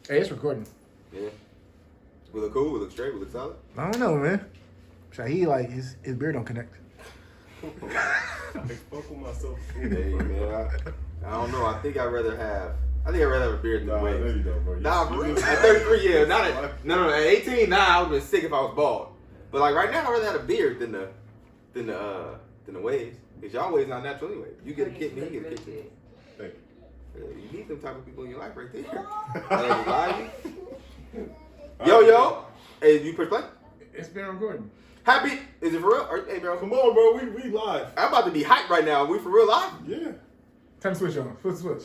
Hey, it's recording. Yeah. We look cool, we look straight, we look solid. I don't know, man. Shaheed, like, his beard don't connect. I fuck with myself. Hey, man, I don't know. I think I'd rather have a beard than waves. No, you don't, bro. Nah, for real. At 33, yeah. No, at 18, I would have been sick if I was bald. But like right now, I'd rather have a beard than the waves. Cause y'all waves not natural anyway. You get a kid, me, you get a kid too. Thank you. You need them type of people in your life right there. Yo. Hey, you push play? It's been recording. Happy? Is it for real? Hey, bro. Come on, bro. We live. I'm about to be hyped right now. We for real live? Yeah. Time to switch on. Flip the switch.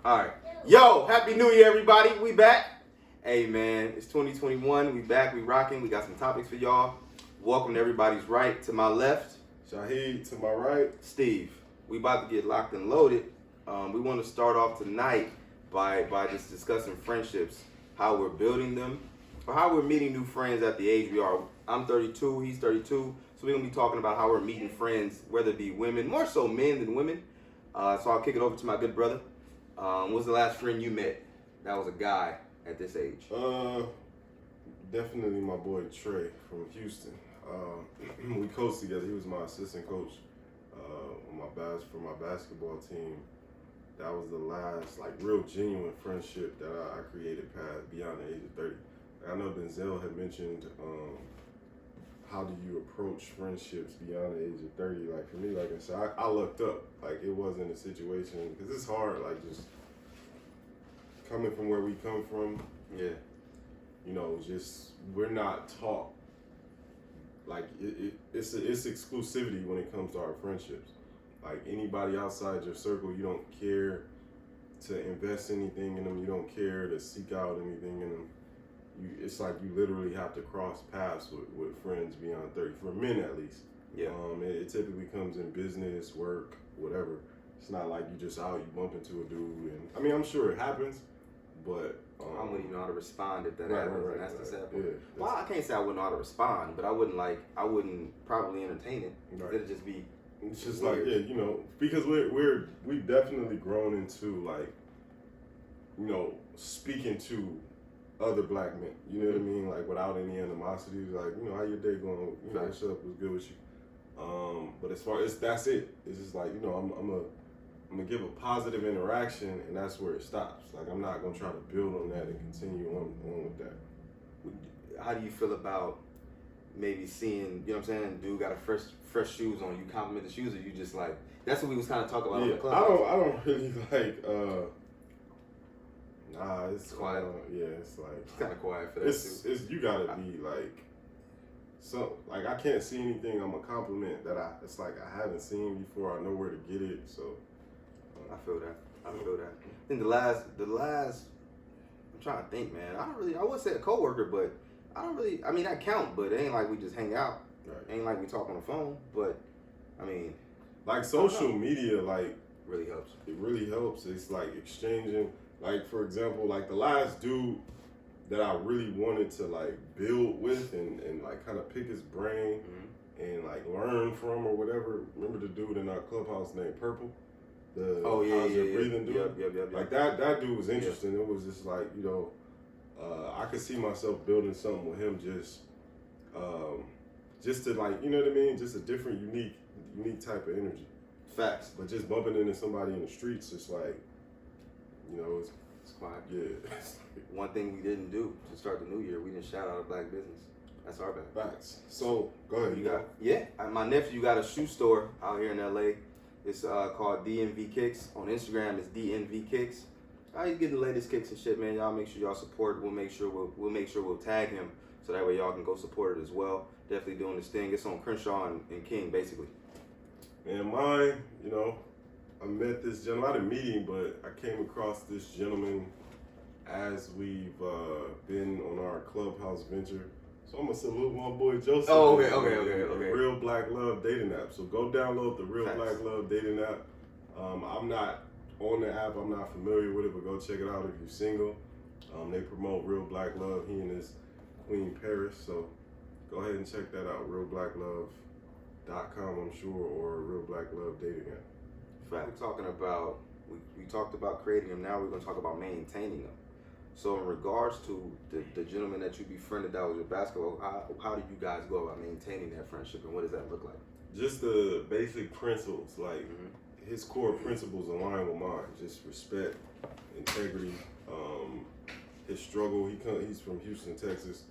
All right. Yo, Happy New Year, everybody. We back. Hey, man, it's 2021. We back. We rocking. We got some topics for y'all. Welcome to everybody's right. To my left, Shaheed to my right. Steve. We about to get locked and loaded. We want to start off tonight by just discussing friendships, how we're building them, or how we're meeting new friends at the age we are. I'm 32, he's 32, so we're going to be talking about how we're meeting friends, whether it be women, more so men than women. So I'll kick it over to my good brother. What was the last friend you met that was a guy at this age? Definitely my boy Trey from Houston. We coached together. He was my assistant coach for my basketball team. That was the last real genuine friendship that I created beyond the age of 30. I know Denzel had mentioned how do you approach friendships beyond the age of 30. Like for me, like I said, I looked up. Like it wasn't a situation because it's hard. Like just coming from where we come from. Yeah. You know, just we're not taught. Like it's exclusivity when it comes to our friendships. Like anybody outside your circle, you don't care to invest anything in them. You don't care to seek out anything in them. It's like you literally have to cross paths with friends beyond 30, for men at least. Yeah. It typically comes in business, work, whatever. It's not like you just out, you bump into a dude. And I mean, I'm sure it happens, but I wouldn't know how to respond if that right, happens, right, and that's the sad yeah, part. Well, I can't say I wouldn't know how to respond, but I wouldn't probably entertain it. Right. It'd just be. It's just weird. like, yeah, you know, because we've definitely grown into like, you know, speaking to other black men. You know what I mean? Like without any animosity, like, you know, how your day going? You know, what's up? What's good with you? But as far as that's it. It's just like, you know, I'm gonna give a positive interaction, and that's where it stops. Like I'm not gonna try to build on that and continue on with that. How do you feel about maybe seeing, you know what I'm saying, dude got a fresh shoes on, you compliment the shoes, or you just like, that's what we was kind of talking about on the club. I don't really like, nah, it's quiet. It's like, It's kind of quiet for that too. It's you gotta be like, so like I can't see anything I'm a compliment that it's like I haven't seen before. I know where to get it, so. I feel that. I think the last, I'm trying to think, man. I would say a coworker, but I mean, that count, but it ain't like we just hang out. Right. Ain't like we talk on the phone, but, I mean. Like social media, like. Really helps. It really helps. It's like exchanging, like for example, like the last dude that I really wanted to like build with and like kind of pick his brain and like learn from or whatever. Remember the dude in our clubhouse named Purple? How's your breathing dude? Yep. Like that dude was interesting. It was just like, you know, I could see myself building something with him just to like, you know what I mean? Just a different, unique type of energy. Facts. But just bumping into somebody in the streets, it's like, you know, It's quiet. yeah. One thing we didn't do to start the new year, we didn't shout out a black business. That's our bad. Facts. So go ahead. My nephew got a shoe store out here in LA. It's called DNV Kicks. On Instagram, it's DNV Kicks. He's getting the latest kicks and shit, man. Y'all make sure y'all support it. We'll make sure we'll tag him so that way y'all can go support it as well. Definitely doing this thing. It's on Crenshaw and King, basically. Man, mine, you know, I met this gentleman. I didn't meet him, but I came across this gentleman as we've been on our clubhouse venture. So I'm gonna salute my boy Joseph. Oh, okay. Real Black Love dating app. So go download the Real Black Love dating app. I'm not on the app. I'm not familiar with it, but go check it out if you're single. They promote Real Black Love. He and his Queen Paris. So go ahead and check that out. RealBlackLove.com, I'm sure, or Real Black Love dating app. Fact. We talked about creating them. Now we're gonna talk about maintaining them. So in regards to the gentleman that you befriended that was your basketball, how do you guys go about maintaining that friendship, and what does that look like? Just the basic principles, like Mm-hmm. his core principles align with mine. Just respect, integrity. His struggle. He's from Houston, Texas.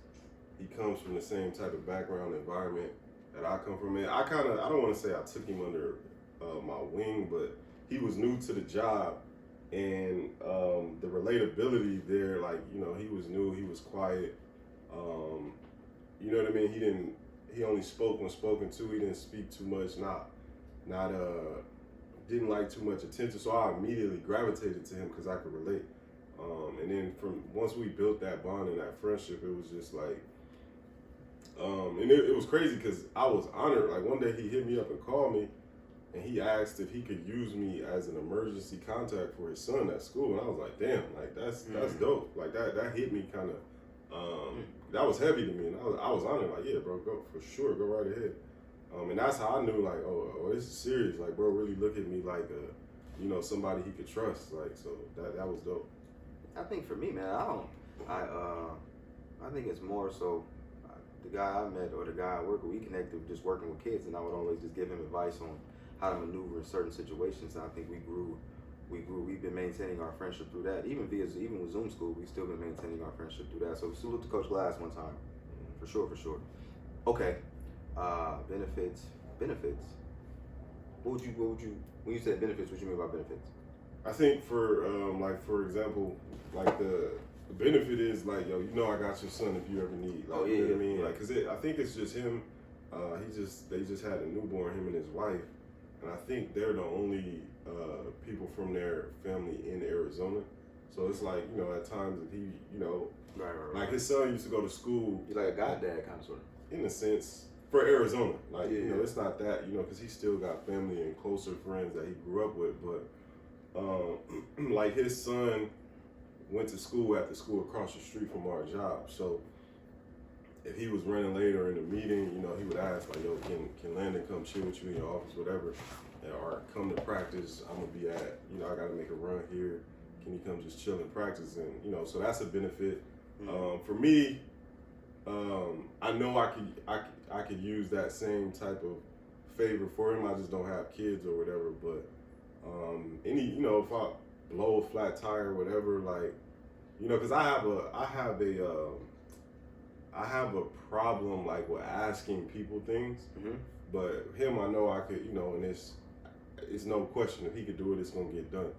He comes from the same type of background environment that I come from. And I don't want to say I took him under my wing, but he was new to the job, and the relatability there, like, you know, he was new, he was quiet. You know what I mean? He only spoke when spoken to. He didn't speak too much. Didn't like too much attention. So I immediately gravitated to him because I could relate. And then once we built that bond and that friendship, it was just like, and it was crazy because I was honored. Like, one day he hit me up and called me, and he asked if he could use me as an emergency contact for his son at school. And I was like, damn, like that's dope. Like that hit me kind of. That was heavy to me, and I was honored. Like, yeah, bro, go for sure, go right ahead. And that's how I knew, like, oh, this is serious. Like, bro, really look at me like somebody he could trust. Like, so that was dope. I think for me, man, I think it's more so the guy I met or the guy I work with, we connected with just working with kids, and I would always just give him advice on how to maneuver in certain situations. And I think we grew. We've been maintaining our friendship through that. Even with Zoom school, we've still been maintaining our friendship through that. So salute to Coach Glass one time, for sure. Okay, benefits. What would you when you said benefits? What you mean by benefits? I think for example, like the benefit is like, yo, you know, I got your son if you ever need. Like, you know what I mean? Yeah. Like, cause I think it's just him. They just had a newborn, him and his wife, and I think they're the only people from their family in Arizona. So it's like, you know, at times if he, you know, Right. like his son used to go to school. He's like a goddad kind of sort of. In a sense, for Arizona, like, Yeah. you know, it's not that, you know, because he still got family and closer friends that he grew up with, but like his son went to school at the school across the street from our job. So if he was running late or in a meeting, you know, he would ask like, yo, can Landon come chill with you in your office, whatever, or come to practice. I'm gonna be at, you know, I gotta make a run here. Can you come just chill and practice? And, you know, so that's a benefit. For me, I know I could use that same type of favor for him. I just don't have kids or whatever, but you know, if I blow a flat tire or whatever, like, you know, because I have a problem like with asking people things, but him, I know I could, you know, and it's no question if he could do it, it's gonna get done.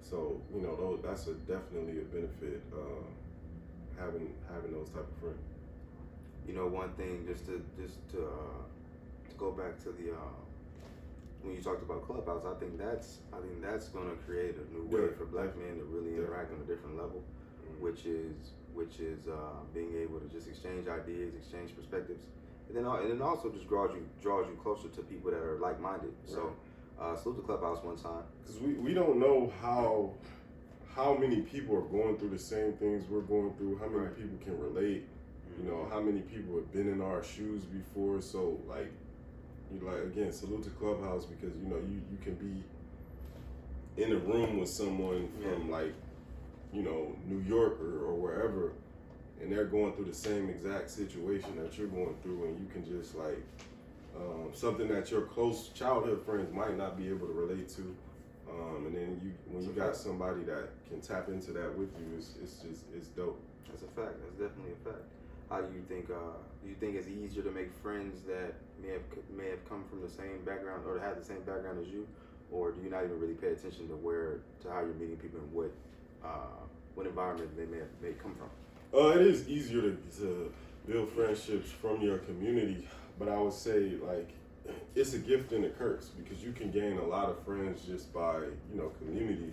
So, you know, that's definitely a benefit, having those type of friends. You know, one thing just to go back to the when you talked about Clubhouse, I think that's going to create a new way for Black men to really interact on a different level, which is being able to just exchange ideas, exchange perspectives, and then also just draws you closer to people that are like-minded. So salute the Clubhouse one time, because we don't know how many people are going through the same things we're going through, how many people can relate, you know, how many people have been in our shoes before. So like, again, salute to Clubhouse, because, you know, you can be in a room with someone from like, you know, New York or wherever, and they're going through the same exact situation that you're going through, and you can just like something that your close childhood friends might not be able to relate to, and then when you got somebody that can tap into that with you, it's dope. That's a fact. That's definitely a fact. How do you think? Do you think it's easier to make friends that may have come from the same background or have the same background as you, or do you not even really pay attention to how you're meeting people and what environment they may come from? It is easier to build friendships from your community, but I would say like it's a gift and a curse, because you can gain a lot of friends just by, you know, community,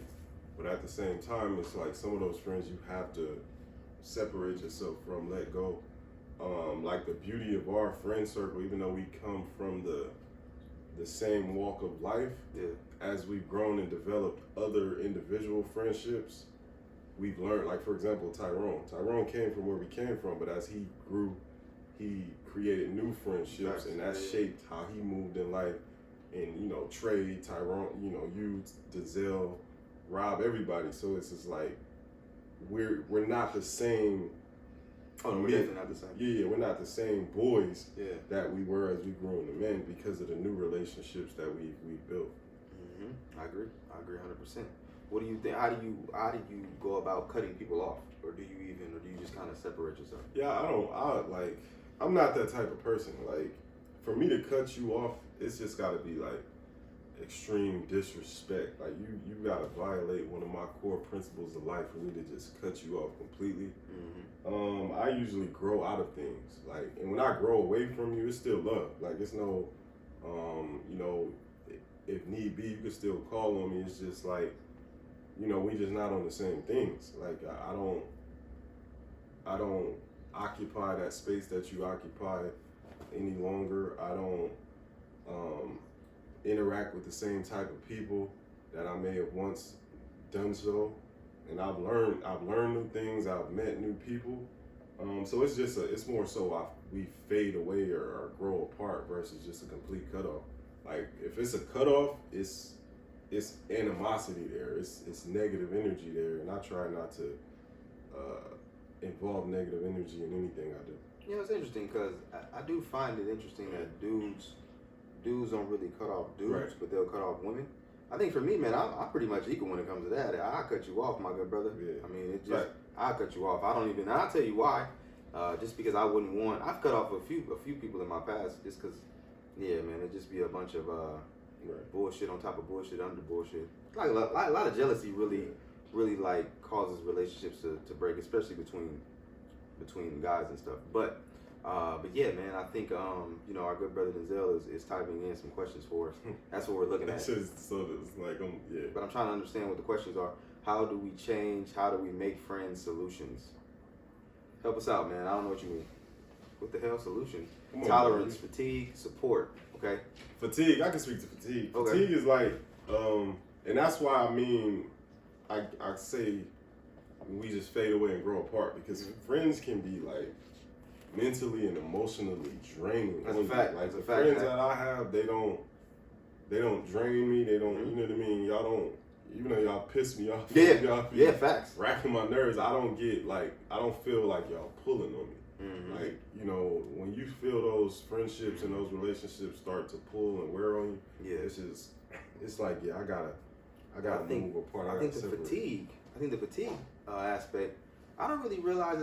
but at the same time, it's like some of those friends you have to separate yourself from, let go. Like the beauty of our friend circle, even though we come from the same walk of life, as we've grown and developed other individual friendships, we've learned, like for example, Tyrone came from where we came from, but as he grew, he created new friendships, and that shaped how he moved in life. And, you know, Trey, Tyrone, you know, you, Denzel, Rob, everybody. So it's just like, we're not the same. Oh, no, we're definitely not the same. Yeah, we're not the same boys Yeah. that we were as we grew into men because of the new relationships that we built. I agree 100%. What do you think? How do you go about cutting people off, or do you just kind of separate yourself? Yeah, I'm not that type of person. Like, for me to cut you off, it's just got to be like extreme disrespect. Like you got to violate one of my core principles of life for me to just cut you off completely. I usually grow out of things. Like, and when I grow away from you, it's still love. Like, it's no, if need be, you can still call on me. It's just like, we just not on the same things. Like, I don't occupy that space that you occupy any longer. I don't interact with the same type of people that I may have once done so. And I've learned new things. I've met new people. So it's more so we fade away or grow apart versus just a complete cutoff. Like, if it's a cutoff, it's animosity there. It's negative energy there, and I try not to involve negative energy in anything I do. You know, it's interesting because I do find it interesting that dudes don't really cut off dudes, Right. but they'll cut off women. I think for me, man, I'm pretty much equal when it comes to that. I'll cut you off, my good brother. Yeah. I mean, it just Right. I'll cut you off. and I'll tell you why. Just because I wouldn't want. I've cut off a few people in my past just because. Yeah, man, it'd just be a bunch of bullshit on top of bullshit under bullshit. Like a lot of jealousy really like causes relationships to break, especially between guys and stuff. But yeah, man, I think our good brother Denzel is typing in some questions for us. That's what we're looking at. It's just so it's like yeah. But I'm trying to understand what the questions are. How do we change? How do we make friends? Solutions. Help us out, man. I don't know what you mean. What the hell solution? Come on, Tolerance, baby. fatigue, support. Okay. Fatigue. I can speak to fatigue. Okay. Fatigue is like, and that's why I say we just fade away and grow apart because friends can be like mentally and emotionally draining. That's a fact. Like That's the a fact, friends man. that I have, they don't drain me. They don't. You know what I mean? Y'all don't. Even though y'all piss me off. Y'all be Yeah. Facts. racking my nerves. I don't feel like y'all pulling on me. Mm-hmm. Like, when you feel those friendships and those relationships start to pull and wear on you, Yeah. it's like, yeah, I gotta move apart. I think the fatigue aspect. I don't really realize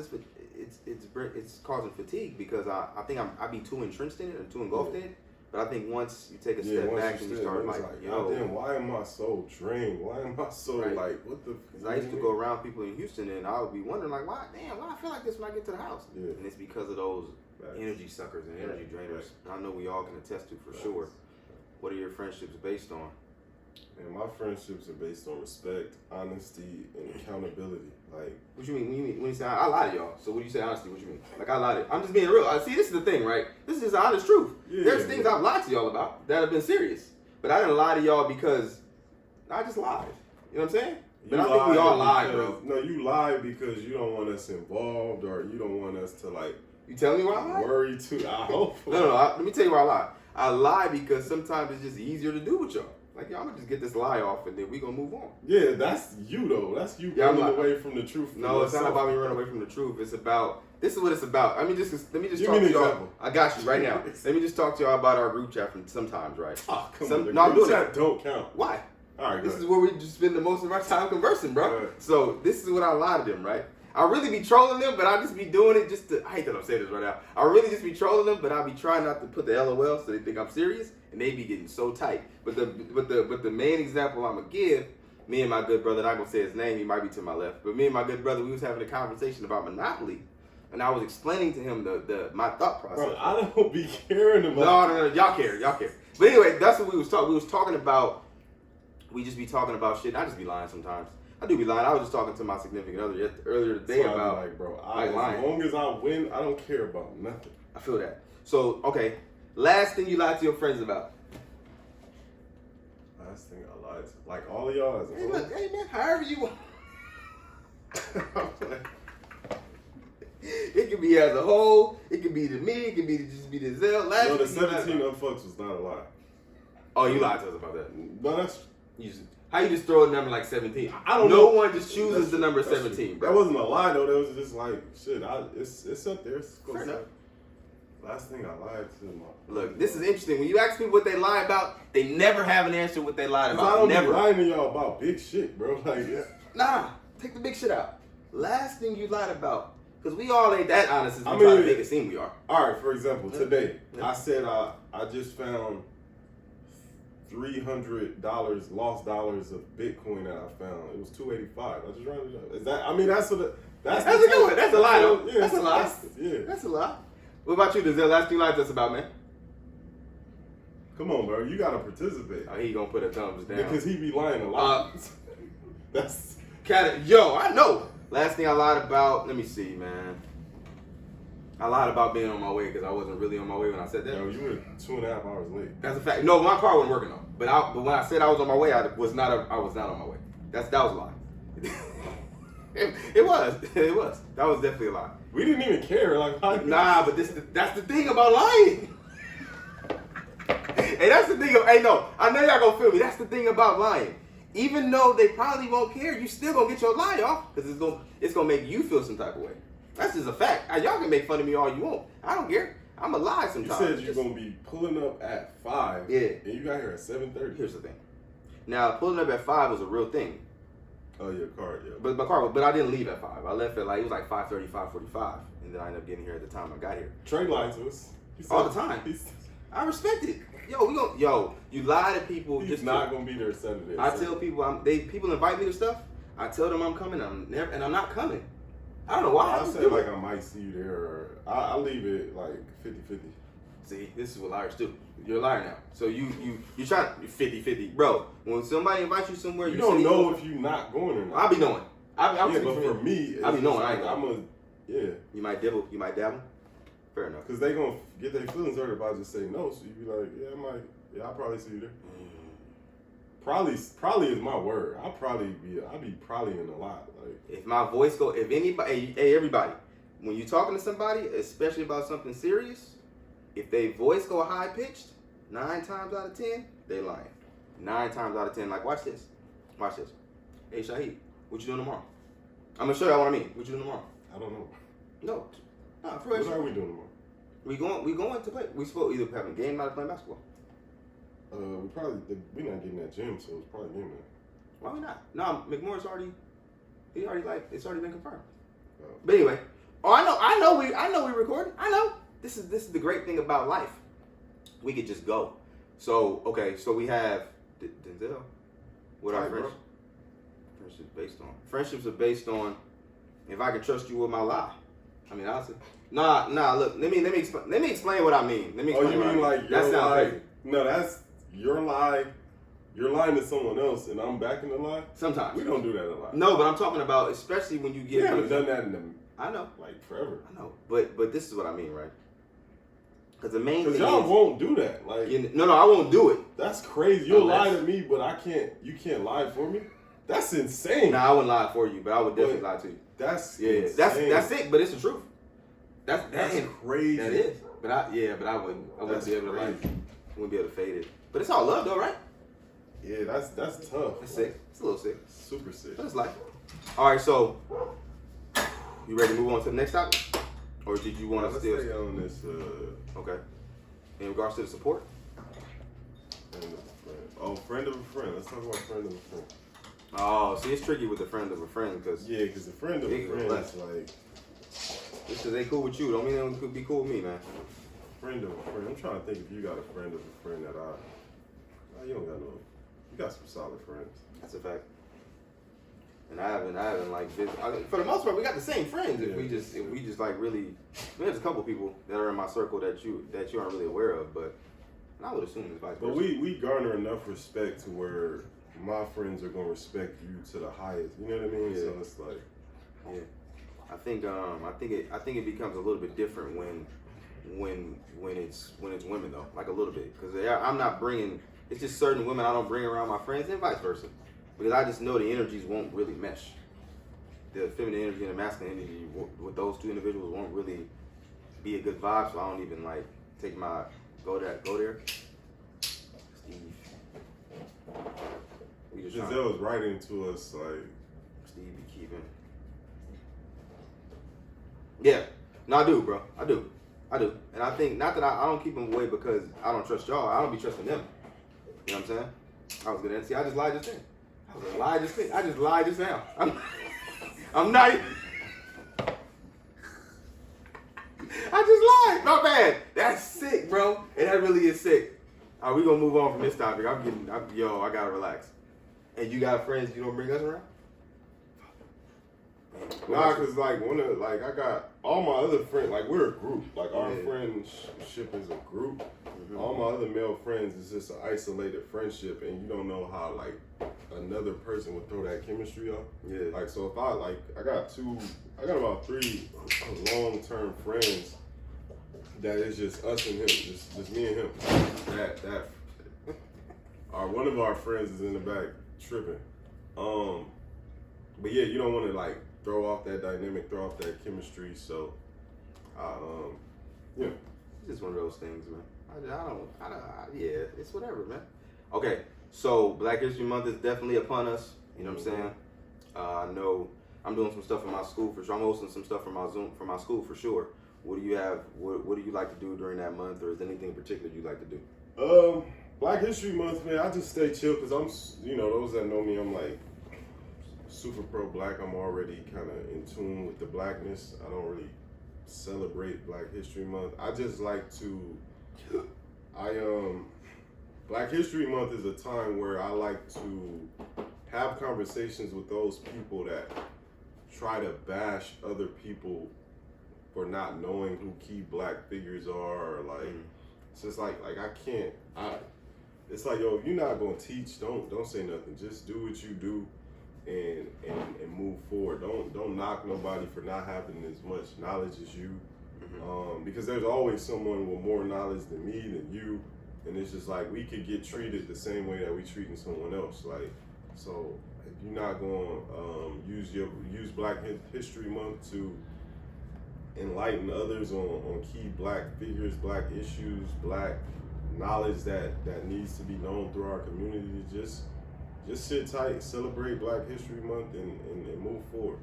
it's causing fatigue because I think I be too entrenched in it and too engulfed in it. But I think once you take a step back and you start like, yo, damn, why am I so drained? Why am I so like, what the? Because I used to go around people in Houston and I would be wondering like, why I feel like this when I get to the house? Yeah. And it's because of those Facts. energy suckers and energy Right. drainers. And I know we all can attest to for Facts. sure. What are your friendships based on? And my friendships are based on respect, honesty, and accountability. Like, What you mean when you say I lie to y'all? So when you say honesty, what you mean? Like I lied to I'm just being real. See, this is the thing, right? This is just the honest truth. Yeah, There's things I've lied to y'all about that have been serious. But I didn't lie to y'all because I just lied. You know what I'm saying? But I think we all lie, bro. No, you lie because you don't want us involved, or you don't want us to like You telling me why I lie? worry too. I hope. No. Let me tell you why I lie. I lie because sometimes it's just easier to do with y'all. Like, I'm gonna just get this lie off and then we gonna move on. Yeah, that's you though. That's you Yeah, I'm running not- away from the truth. No, it's not about me running away from the truth. It's about, this is what it's about. Let me just Give talk me an to y'all. example. I got you right now. Let me just talk to y'all about our group chat from sometimes, right? Oh, come Some- on. The no, I'm group doing chat don't count. Why? All right, This go is ahead. where we just spend the most of our time conversing, bro. Right. So this is what I lie to them, right? I really be trolling them, but I just be doing it just to, I hate that I'm saying this right now. I really just be trolling them, but I be trying not to put the LOL so they think I'm serious, and they be getting so tight. But the main example I'm gonna give, me and my good brother, and I'm gonna say his name, he might be to my left, but me and my good brother, we was having a conversation about Monopoly, and I was explaining to him my thought process. Bro, I don't be caring about. No, y'all care. But anyway, that's what we was talking. We was talking about. We just be talking about shit. And I just be lying sometimes. I do be lying. I was just talking to my significant other earlier today So I be about. like, bro, like lying. as long as I win, I don't care about nothing. I feel that. So okay, last thing you lied to your friends about. Last thing I lied to, like all of y'all as a Hey, whole. look, hey man, however you want. It could be as a whole. It could be to me. It could be to just be to Zell. Last No, the thing you lied 17 about. up fucks was not a lie. Oh, you lied to us about that. No, that's You just, How you just throw a number like 17? I don't no know. one just chooses the number 17, bro. That wasn't a lie though. That was just like shit. It's up there. It's Fair enough. Last thing I lied to my. Look, this is interesting. When you ask people what they lie about, they never have an answer what they lied about. I don't never. be lying to y'all about big shit, bro. Like, yeah. Nah, take the big shit out. Last thing you lied about. Because we all ain't that honest as we try to make it seem we are. All right, for example, today, I said I just found $300 lost dollars of Bitcoin that I found. It was 285. I just rounded it up. Is that? I mean, that's a good one. That's a lie, though. Yeah, that's a lie. That's a lie. What about you, Denzel? Last thing you lied to us about, man? Come on, bro. You gotta participate. Oh, he gonna put a thumbs down Because he be lying a lot. That's yo, I know. Last thing I lied about, let me see, man. I lied about being on my way because I wasn't really on my way when I said that. Yo, you were 2.5 hours late. That's a fact. No, my car wasn't working though. But when I said I was on my way, I was not on my way. That was a lie. It was. That was definitely a lie. We didn't even care. Like, nah, but that's the thing about lying. Hey, that's the thing. Hey, no, I know y'all gonna feel me. That's the thing about lying. Even though they probably won't care, you still gonna get your lie off because it's gonna make you feel some type of way. That's just a fact. Y'all can make fun of me all you want. I don't care. I'm a lie sometimes. You said you're gonna be pulling up at 5. Yeah. And you got here at 7:30. Here's the thing. Now pulling up at 5 was a real thing. Oh, your car, yeah. But my car, but I didn't leave at 5. I left at it was like 5:30, 5:45, and then I ended up getting here at the time I got here. Trey lied to us. All the time. I respect it. You lie to people. He's just not gonna be there Saturday. I tell people people invite me to stuff. I tell them I'm coming. I'm not coming. I don't know why. I said like I might see you there. Or I leave it like 50-50. See, this is what liars do. You're a liar now. So you try 50-50, bro. When somebody invites you somewhere, you don't know if you're not going or not. I'll be knowing. But for me, I'll be knowing. Yeah. You might dabble. Fair enough. Because they gonna get their feelings hurt if I just say no. So you be like, I'll probably see you there. Probably is my word. I'll be probably in a lot. Like if my voice if anybody, hey everybody, when you're talking to somebody, especially about something serious, if they voice go high pitched, 9 times out of 10, they lying. 9 times out of 10, like watch this. Hey Shaheed, what you doing tomorrow? I'm gonna show you what I mean. What you doing tomorrow? I don't know. No, for real. What are we doing tomorrow? We going to play. We supposed either having a game night or playing basketball. We're not getting that gym, so it's probably game night. Why we not? No, McMorris it's already been confirmed. But anyway, I know we recording. I know. This is the great thing about life. We could just go. So we have Denzel. What our friendships based on? Friendships are based on if I can trust you with my lie. I mean, honestly. Nah. Look, let me explain what I mean. Let me explain. Oh, you mean like that sounds crazy. No, that's your lie. You're lying to someone else, and I'm backing the lie. Sometimes we don't do that a lot. No, but I'm talking about especially when you get. We haven't done that I know. Like forever. I know, but this is what I mean, right? Because the main thing is y'all won't do that. Like no, I won't do it. That's crazy. You'll lie to me, but you can't lie for me. That's insane. Nah, I wouldn't lie for you, but I would definitely lie to you. That's insane. That's it. But it's the truth. That's crazy. That is. But I wouldn't be able to lie. I wouldn't be able to fade it. But it's all love though, right? Yeah, that's tough. That's sick. It's a little sick. Super sick. But it's life. All right, so you ready to move on to the next topic, or did you want to still stay on this? Okay. In regards to the support. Friend of a friend. Oh, friend of a friend. Let's talk about friend of a friend. Oh, see, it's tricky with the friend of a friend because the friend of a friend is like. Just because they cool with you, don't mean they could be cool with me, man. Friend of a friend. I'm trying to think if you got a friend of a friend that you don't got no. You got some solid friends. That's a fact. And I haven't like for the most part we got the same friends. If we just like really, there's a couple people that are in my circle that you aren't really aware of, but I would assume it's vice versa. But we garner enough respect to where my friends are gonna respect you to the highest. You know what I mean? Yeah. So it's like, yeah. I think it becomes a little bit different when it's women though, like a little bit, because I'm not bringing. It's just certain women I don't bring around my friends, and vice versa, because I just know the energies won't really mesh. The feminine energy and the masculine energy with those two individuals won't really be a good vibe. So I don't even like take go there. Steve, We just trying Giselle was writing to us like Steve be keeping. Yeah, no, I do, bro. I do, and I think not that I don't keep them away because I don't trust y'all. I don't be trusting them. You know what I'm saying? I was gonna see. I just lied just then. I just lied just now. I'm not. I just lied. My bad. That's sick, bro. And that really is sick. All right, we gonna move on from this topic. I gotta relax. And you got friends you don't bring us around? nah, cause like I got all my other friends. Like we're a group. Like our Yeah. friendship is a group. Mm-hmm. All my other male friends is just an isolated friendship, and you don't know how like another person would throw that chemistry off. Yeah. Like so, if I got about 3 long-term friends that is just us and him, just me and him. That one of our friends is in the back tripping. But yeah, you don't want to like throw off that dynamic, throw off that chemistry. So, yeah. It's just one of those things, man. Yeah, it's whatever, man. Okay, so Black History Month is definitely upon us. You know what I'm saying? I know I'm doing some stuff in my school for sure. I'm hosting some stuff for my school for sure. What do you have? What do you like to do during that month, or is there anything in particular you like to do? Black History Month, man. I just stay chill because those that know me, I'm like super pro black. I'm already kind of in tune with the blackness. I don't really celebrate Black History Month. I just like to. Black History Month is a time where I like to have conversations with those people that try to bash other people for not knowing who key black figures are, or like it's just like I can't. It's like, yo, if you're not gonna teach, don't say nothing. Just do what you do and move forward. Don't knock nobody for not having as much knowledge as you. Because there's always someone with more knowledge than me, than you, and it's just like we could get treated the same way that we treating someone else. Like, so if you're not going use Black History Month to enlighten others on key black figures, black issues, black knowledge that needs to be known through our community, just sit tight, celebrate Black History Month, and move forward.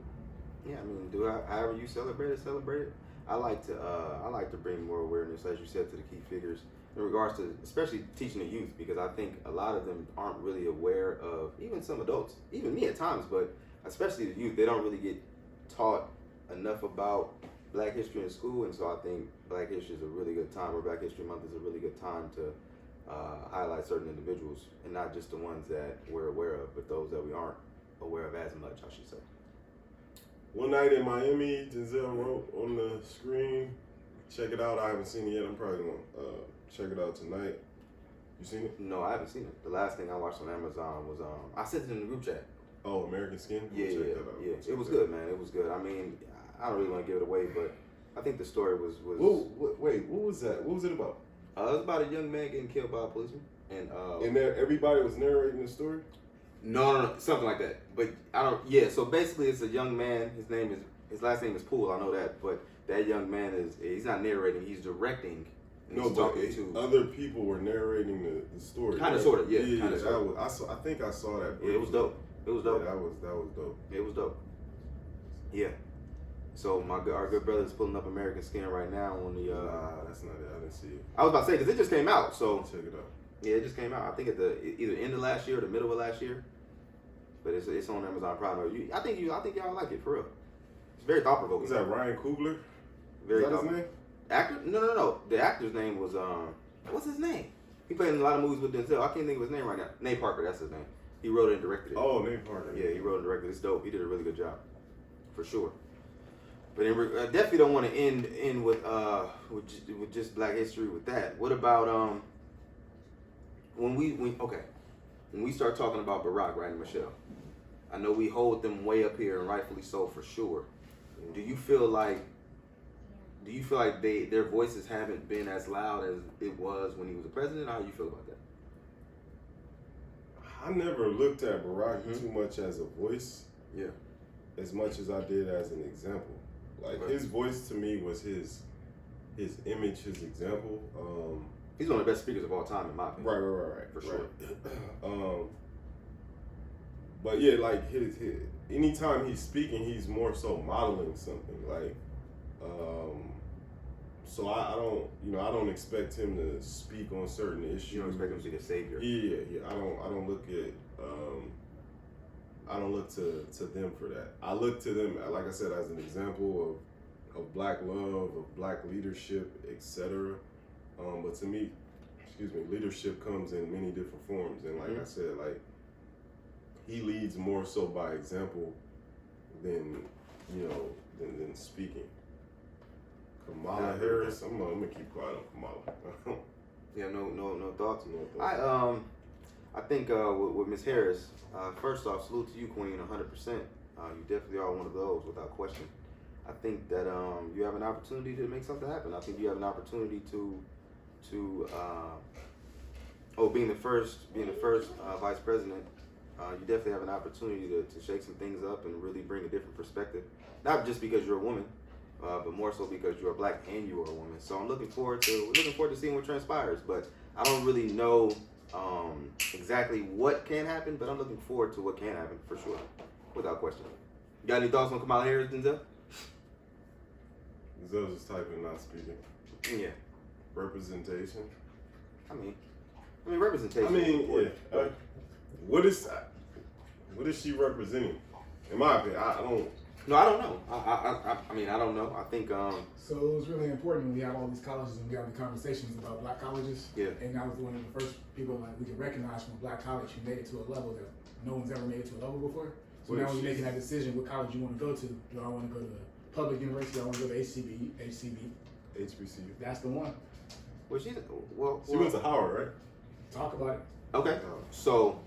Yeah, I mean, however you celebrate it. I like to bring more awareness, as you said, to the key figures in regards to especially teaching the youth, because I think a lot of them aren't really aware of, even some adults, even me at times, but especially the youth, they don't really get taught enough about Black history in school, and so I think Black History is a really good time, or Black History Month is a really good time to highlight certain individuals, and not just the ones that we're aware of, but those that we aren't aware of as much, I should say. One night in Miami, Giselle wrote on the screen, check it out. I haven't seen it yet. I'm probably going to check it out tonight. You seen it? No, I haven't seen it. The last thing I watched on Amazon was, I sent it in the group chat. Oh, American Skin? Yeah. It was good, man. It was good. I mean, I don't really want to give it away, but I think the story was. Wait, what was that? What was it about? It was about a young man getting killed by a policeman, and there, everybody was narrating the story. No, something like that. But I don't. Yeah. So basically, it's a young man. His last name is Poole. I know that, but that young man he's not narrating. He's directing. No, but other people were narrating the story. Kind of, sort of, yeah. I think I saw that. Yeah, it was dope. Yeah, that was dope. It was dope. Yeah. So our good brother is pulling up American Skin right now on the. That's not it. I didn't see it. I was about to say because it just came out. So check it out. Yeah, it just came out. I think at the either end of last year or the middle of last year. But it's on Amazon Prime. I think y'all like it for real. It's very thought provoking. Is that Ryan Coogler? Very is that his name? Actor? No. The actor's name was what's his name? He played in a lot of movies with Denzel. I can't think of his name right now. Nate Parker, that's his name. He wrote it and directed it. Oh, Nate Parker. Yeah, he wrote and directed it. It's dope. He did a really good job, for sure. But I definitely don't want to end with just Black history with that. What about when we start talking about Barack, right, and Michelle? I know we hold them way up here, and rightfully so, for sure. Do you feel like their voices haven't been as loud as it was when he was a president? How do you feel about that? I never looked at Barack too much as a voice. Yeah. As much as I did as an example. Like his voice to me was his image, his example. He's one of the best speakers of all time, in my opinion. Right. For sure. but yeah, like his anytime he's speaking, he's more so modeling something. Like, so I don't, I don't expect him to speak on certain issues. You don't expect him to be the savior. Yeah. I don't look at, I don't look to them for that. I look to them, like I said, as an example of black love, of black leadership, etc. But to me, leadership comes in many different forms, and like I said, like he leads more so by example than than speaking. Kamala Harris, I'm gonna keep quiet on Kamala. Yeah, no thoughts. No thoughts. I think with Miss Harris, first off, salute to you, Queen, 100%. You definitely are one of those, without question. I think that you have an opportunity to make something happen. I think you have an opportunity to being the first vice president. You definitely have an opportunity to shake some things up and really bring a different perspective. Not just because you're a woman, but more so because you're black and you are a woman. So we're looking forward to seeing what transpires. But I don't really know exactly what can happen, but I'm looking forward to what can happen for sure, without question. You got any thoughts on Kamala Harris, Denzel? Denzel's just typing, not speaking. Yeah. Representation. I mean representation. I mean, yeah. What is she representing? In my opinion, I don't. No, I don't know. I mean, I don't know. I think. So it was really important when we have all these colleges and we have the conversations about black colleges. Yeah. And I was one of the first people like we can recognize from a black college who made it to a level that no one's ever made it to a level before. So now when you're making that decision, what college you want to go to? Do I want to go to a public university? I want to go to HCB. HBCU. That's the one. Well, she went to Howard, right? Talk about it. Okay. So,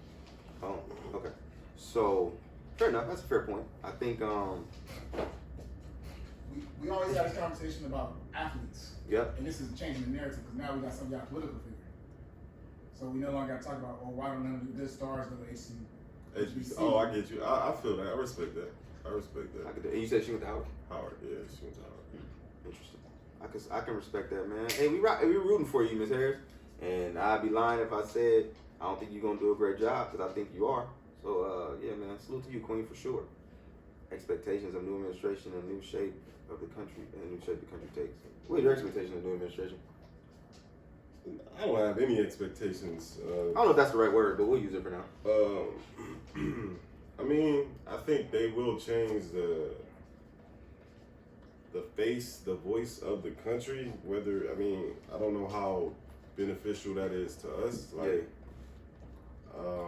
okay. So, fair enough. That's a fair point. I think. We always have this conversation about athletes. Yep. And this is changing the narrative because now we got some guy political figure. So we no longer got to talk about, why don't none of the good stars go to HBCU? Oh, I get you. I feel that. I respect that. And you said she went to Howard? Howard, yeah, she went to Howard. Interesting. I can respect that, man. Hey, we rooting for you, Miss Harris. And I'd be lying if I said I don't think you're gonna do a great job, because I think you are. So yeah, man, salute to you, Queen, for sure. Expectations of new administration and new shape of the country, and the new shape the country takes. What are your expectations of new administration? I don't have any expectations. I don't know if that's the right word, but we'll use it for now. I mean, I think they will change the face, the voice of the country. I don't know how beneficial that is to us. Like,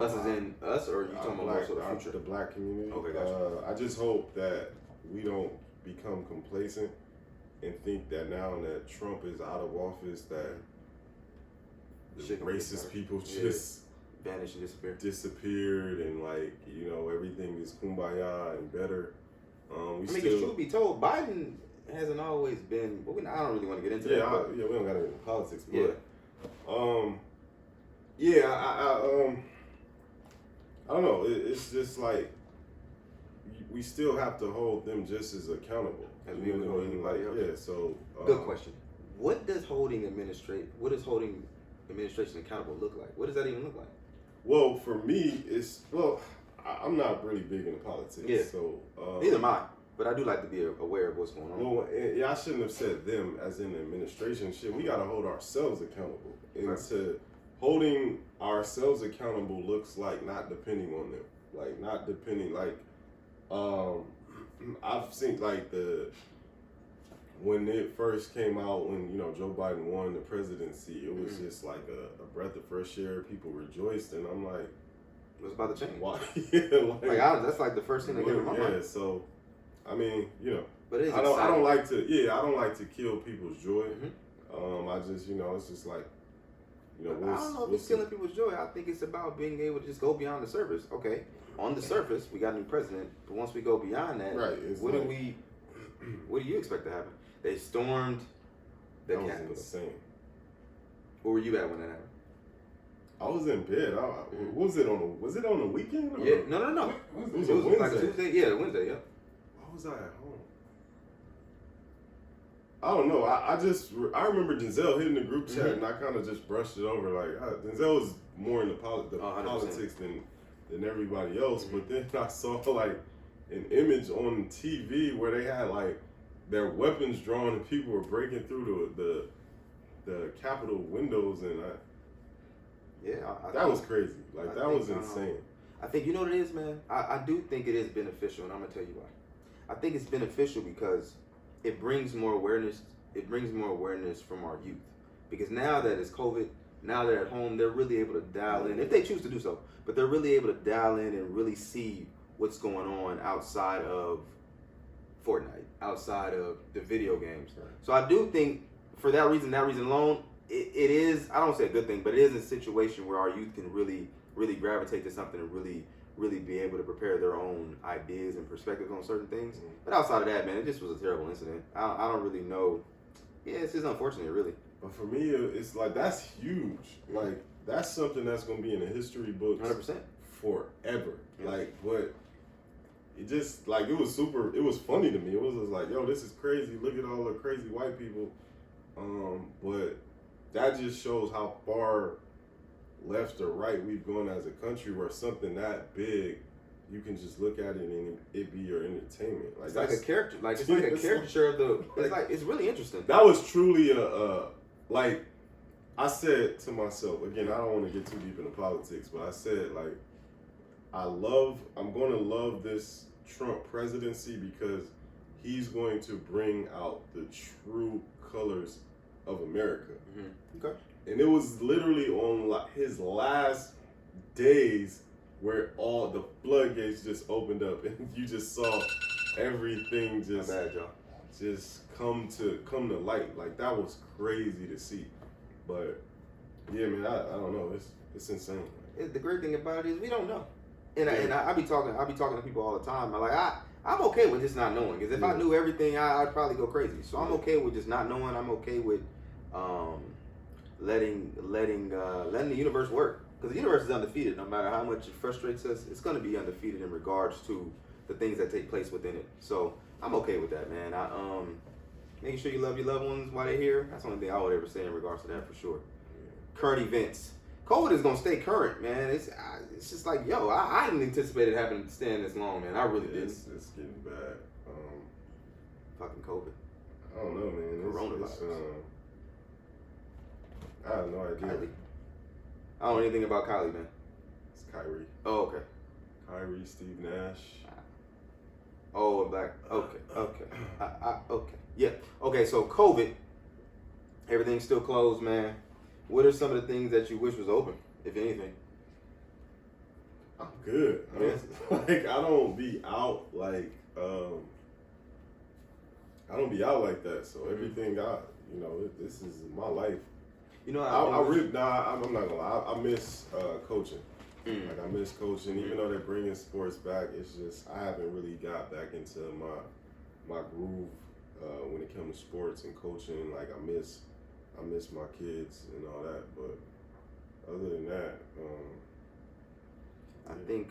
us as in us, or are you talking about more so the future? The black community. Okay, gotcha. I just hope that we don't become complacent and think that now that Trump is out of office, that the racist people just vanish and disappeared, and everything is kumbaya and better. Because truth be told, Biden hasn't always been. Well, I don't really want to get into that. We don't got to get into politics. But, I don't know. It's just like we still have to hold them just as accountable as we would hold anybody else. Yeah. So good question. What does holding administration accountable look like? What does that even look like? Well, for me, I'm not really big into politics. Yeah. So neither am I. But I do like to be aware of what's going on. Well, I shouldn't have said them as in the administration. We got to hold ourselves accountable. And to holding ourselves accountable looks like not depending on them. Like, not depending, I've seen, when it first came out, when, Joe Biden won the presidency, it was just like a breath of fresh air. People rejoiced, and I'm like, it was about to change. Why? That's like the first thing that came to my mind. Yeah, so, I mean, but it is I don't like to kill people's joy. Mm-hmm. I just, it's just like, I don't know if it's killing people's joy. I think it's about being able to just go beyond the surface. Okay, on the surface, we got a new president, but once we go beyond that, right? What do you expect to happen? They stormed the Capitol. That was insane. Where were you at when that happened? I was in bed. Was it on the weekend? Yeah, no. It was Wednesday. Like a Tuesday. Yeah, Wednesday. Yeah. Why was I at home? I don't know. I remember Denzel hitting the group chat, and I kind of just brushed it over. Like Denzel was more into politics than everybody else. But then I saw like an image on TV where they had like their weapons drawn and people were breaking through the Capitol windows, and that was crazy. Like that was insane. I think you know what it is, man. I do think it is beneficial, and I'm gonna tell you why. I think it's beneficial because it brings more awareness. It brings more awareness from our youth, because now that it's COVID, now they're at home, they're really able to dial in if they choose to do so. But they're really able to dial in and really see what's going on outside of Fortnite, outside of the video games. Right. So I do think for that reason alone, it is, I don't say a good thing, but it is a situation where our youth can really gravitate to something and really be able to prepare their own ideas and perspectives on certain things. Mm-hmm. But outside of that, man, it just was a terrible incident. I don't really know. Yeah, it's just unfortunate, really. But for me, it's like that's huge. Like that's something that's gonna be in the history books 100%. forever. Yeah. Like, but it just like it was funny to me. It was just like, yo, this is crazy. Look at all the crazy white people. But that just shows how far left or right we've gone as a country, where something that big, you can just look at it and it be your entertainment. Like It's like a character, like it's like a caricature of the. It's like it's really interesting. That was truly like I said to myself again. I don't want to get too deep into politics, but I said like I'm going to love this Trump presidency because he's going to bring out the true colors of America. Mm-hmm. Okay. And it was literally on his last days where all the floodgates just opened up, and you just saw everything just come to light. Like that was crazy to see. But yeah, man, I don't know. It's insane. The great thing about it is we don't know, and I be talking to people all the time. I'm okay with just not knowing, because if I knew everything, I'd probably go crazy. So I'm okay with just not knowing. I'm okay with letting the universe work, because the universe is undefeated. No matter how much it frustrates us, it's going to be undefeated in regards to the things that take place within it. So I'm okay with that, man. Making sure you love your loved ones while they're here. That's the only thing I would ever say in regards to that, for sure. Current events. COVID is gonna stay current, man. It's just like, yo, I didn't anticipate it happening to stand this long, man. I really didn't. It's getting bad. Fucking COVID. I don't know, man. Coronavirus. I have no idea. Kylie. I don't know anything about Kylie, man. It's Kyrie. Oh, okay. Kyrie, Steve Nash. Oh, black. Okay. Okay. Yeah. Okay. So COVID, everything's still closed, man. What are some of the things that you wish was open, if anything? I'm good. Yeah. Like I don't be out like that. So everything this is my life. You know, I'm not gonna lie. I miss coaching. Like I miss coaching, even though they're bringing sports back. It's just I haven't really got back into my groove when it comes to sports and coaching. Like I miss my kids and all that. But other than that, I think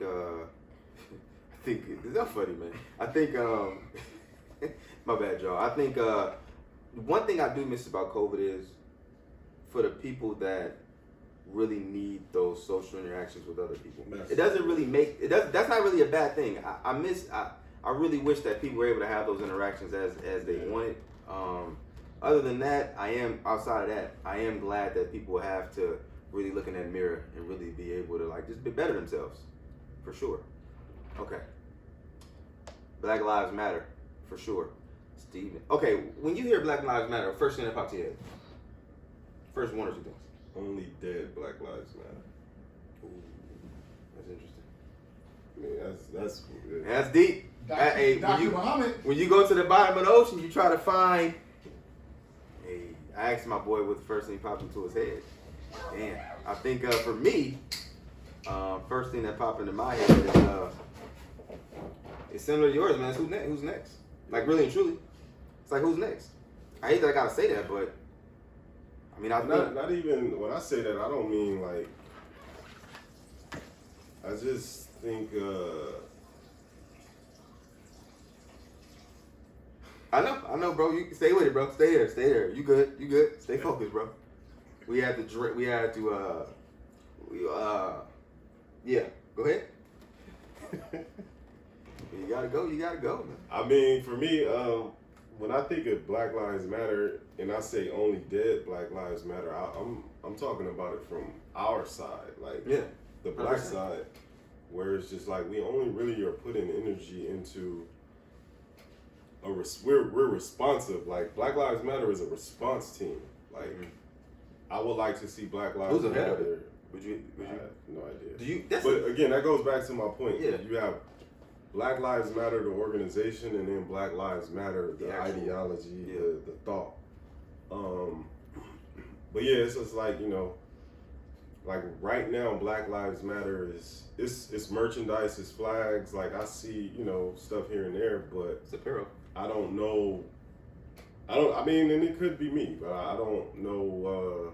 this is funny, man. I think my bad, y'all. I think one thing I do miss about COVID is for the people that really need those social interactions with other people. That's not really a bad thing. I really wish that people were able to have those interactions as they wanted. Other than that, outside of that, I am glad that people have to really look in that mirror and really be able to like just be better themselves, for sure. Okay. Black Lives Matter, for sure. Steven. Okay, when you hear Black Lives Matter, first thing that pops to your head. First one or two things. Only dead Black Lives Matter. Ooh, that's interesting. Yeah, That's deep. Dr. Muhammad. When you go to the bottom of the ocean, you try to find. Hey, I asked my boy what the first thing popped into his head. Damn. I think for me, first thing that popped into my head is similar to yours, man. It's who's next? Like really and truly, it's like who's next? I hate that I gotta say that, but I mean, not even when I say that, I don't mean like. I just think. I know, bro. You stay with it, bro. Stay there. You good. Stay focused, bro. Yeah. Go ahead. You gotta go. You gotta go, man. I mean, for me, when I think of Black Lives Matter, and I say only dead Black Lives Matter, I'm talking about it from our side, like the black 100%. side, where it's just like we only really are putting energy into we're responsive. Like Black Lives Matter is a response team. Like I would like to see Black Lives Who's ahead of Matter. it? Would you? I have no idea. Do you? But again, that goes back to my point. Yeah. You have Black Lives Matter, the organization, and then Black Lives Matter, the ideology, the thought. But yeah, it's just like, you know, like right now, Black Lives Matter it's merchandise, it's flags. Like I see, you know, stuff here and there, but It's apparel. I don't know. I mean, and it could be me, but I don't know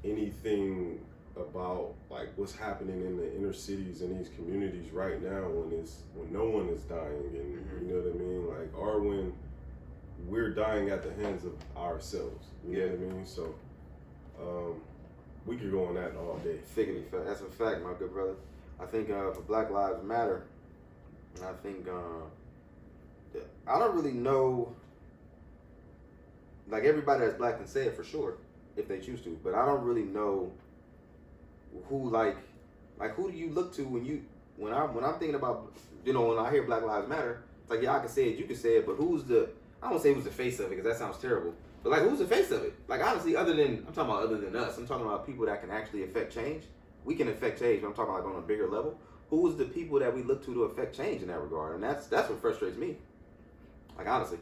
anything about like what's happening in the inner cities and these communities right now when no one is dying, and you know what I mean, like, or when we're dying at the hands of ourselves. You know what I mean? So we could go on that all day. Figgity, that's a fact, my good brother. I think for Black Lives Matter, I think I don't really know. Like everybody that's black can say it for sure if they choose to, but I don't really know who like who do you look to when I'm thinking about, you know, when I hear Black Lives Matter, it's like, yeah, I can say it, you can say it, but who's the, I don't say who's the face of it because that sounds terrible, but like who's the face of it? Like honestly, other than us, I'm talking about people that can actually affect change. We can affect change, but I'm talking like on a bigger level. Who's the people that we look to affect change in that regard? And that's what frustrates me. Like honestly,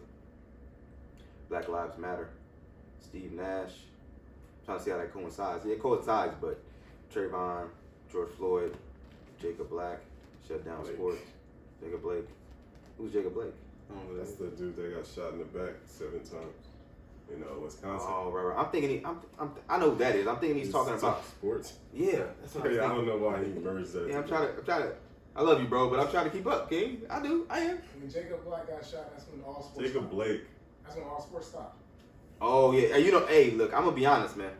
Black Lives Matter, Steve Nash. I'm trying to see how that coincides. Yeah, it coincides, but Trayvon, George Floyd, Jacob Black, shut down sports. Jacob Blake. Who's Jacob Blake? That's the dude that got shot in the back 7 times in Wisconsin. Oh, right. I'm thinking. I know who that is. I'm thinking he's talking about sports. Yeah, that's what I'm I thinking. don't know why he merged that. Yeah, I'm trying to. I love you, bro, but I'm trying to keep up, King. I do. I am. When Jacob Black got shot, that's when all sports Jacob stopped. Blake. That's when all sports stopped. Oh yeah, you know. Hey, look, I'm gonna be honest, man.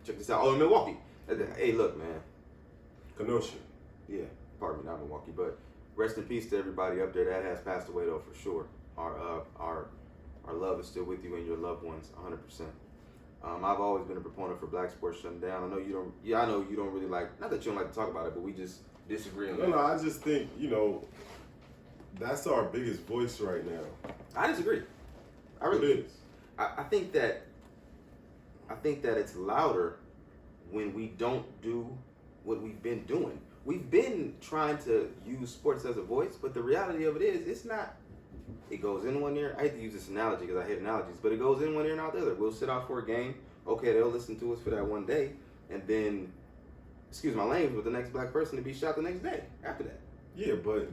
Check this out. Oh, in Milwaukee. Hey, look, man. Kenosha. Yeah, pardon me, not Milwaukee, but rest in peace to everybody up there that has passed away, though, for sure. Our love is still with you and your loved ones, 100%. I've always been a proponent for black sports shutting down. I know you don't. Yeah, I know you don't really like. Not that you don't like to talk about it, but we just disagree on that. No, I just think, you know, that's our biggest voice right now. I disagree. I It really. is. I think that it's louder when we don't do what we've been doing. We've been trying to use sports as a voice, but the reality of it is, it's not. It goes in one ear. I hate to use this analogy because I hate analogies, but it goes in one ear and out the other. We'll sit out for a game. Okay, they'll listen to us for that one day, and then, excuse my language, but the next black person to be shot the next day after that. Yeah, but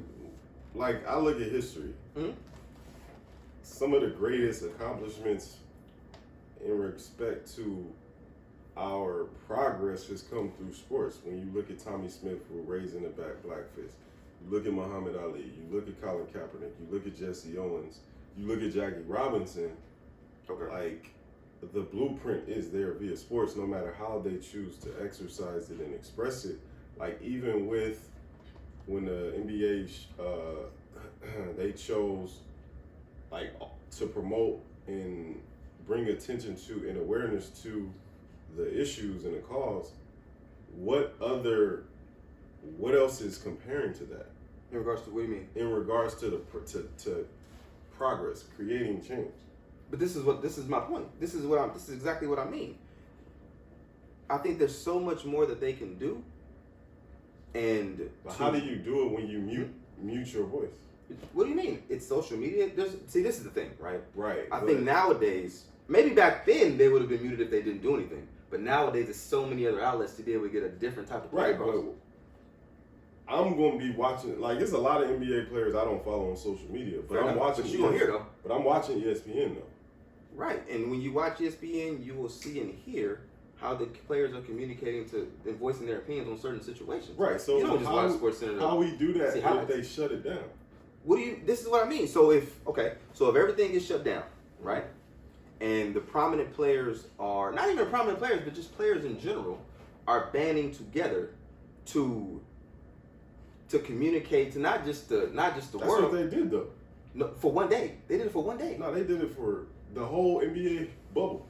like I look at history. Mm-hmm. Some of the greatest accomplishments in respect to our progress has come through sports. When you look at Tommy Smith for raising the black fist, you look at Muhammad Ali, you look at Colin Kaepernick, you look at Jesse Owens, you look at Jackie Robinson. Okay. Like the blueprint is there via sports, no matter how they choose to exercise it and express it. Like even with when the NBA they chose like to promote and bring attention to and awareness to the issues and the cause, what else is comparing to that? In regards to what do you mean? In regards to to progress, creating change. But this is my point. This is exactly what I mean. I think there's so much more that they can do. And But how do you do it when you mute your voice? What do you mean? It's social media. See, this is the thing, right? Right. I think nowadays, maybe back then they would have been muted if they didn't do anything. But nowadays, there's so many other outlets to be able to get a different type of play right. across. But I'm going to be watching. Like, there's a lot of NBA players I don't follow on social media, but I'm watching. But you don't hear though. But I'm watching ESPN though. Right, and when you watch ESPN, you will see and hear how the players are communicating to and voicing their opinions on certain situations. Right. So you don't just watch SportsCenter. How we do that? See How highlights. they shut it down? This is what I mean. So if everything is shut down, right? And the prominent players are not even prominent players, but just players in general are banding together to to communicate to not just the That's world. what they did though. No, for one day. They did it for one day. No, they did it for the whole NBA bubble.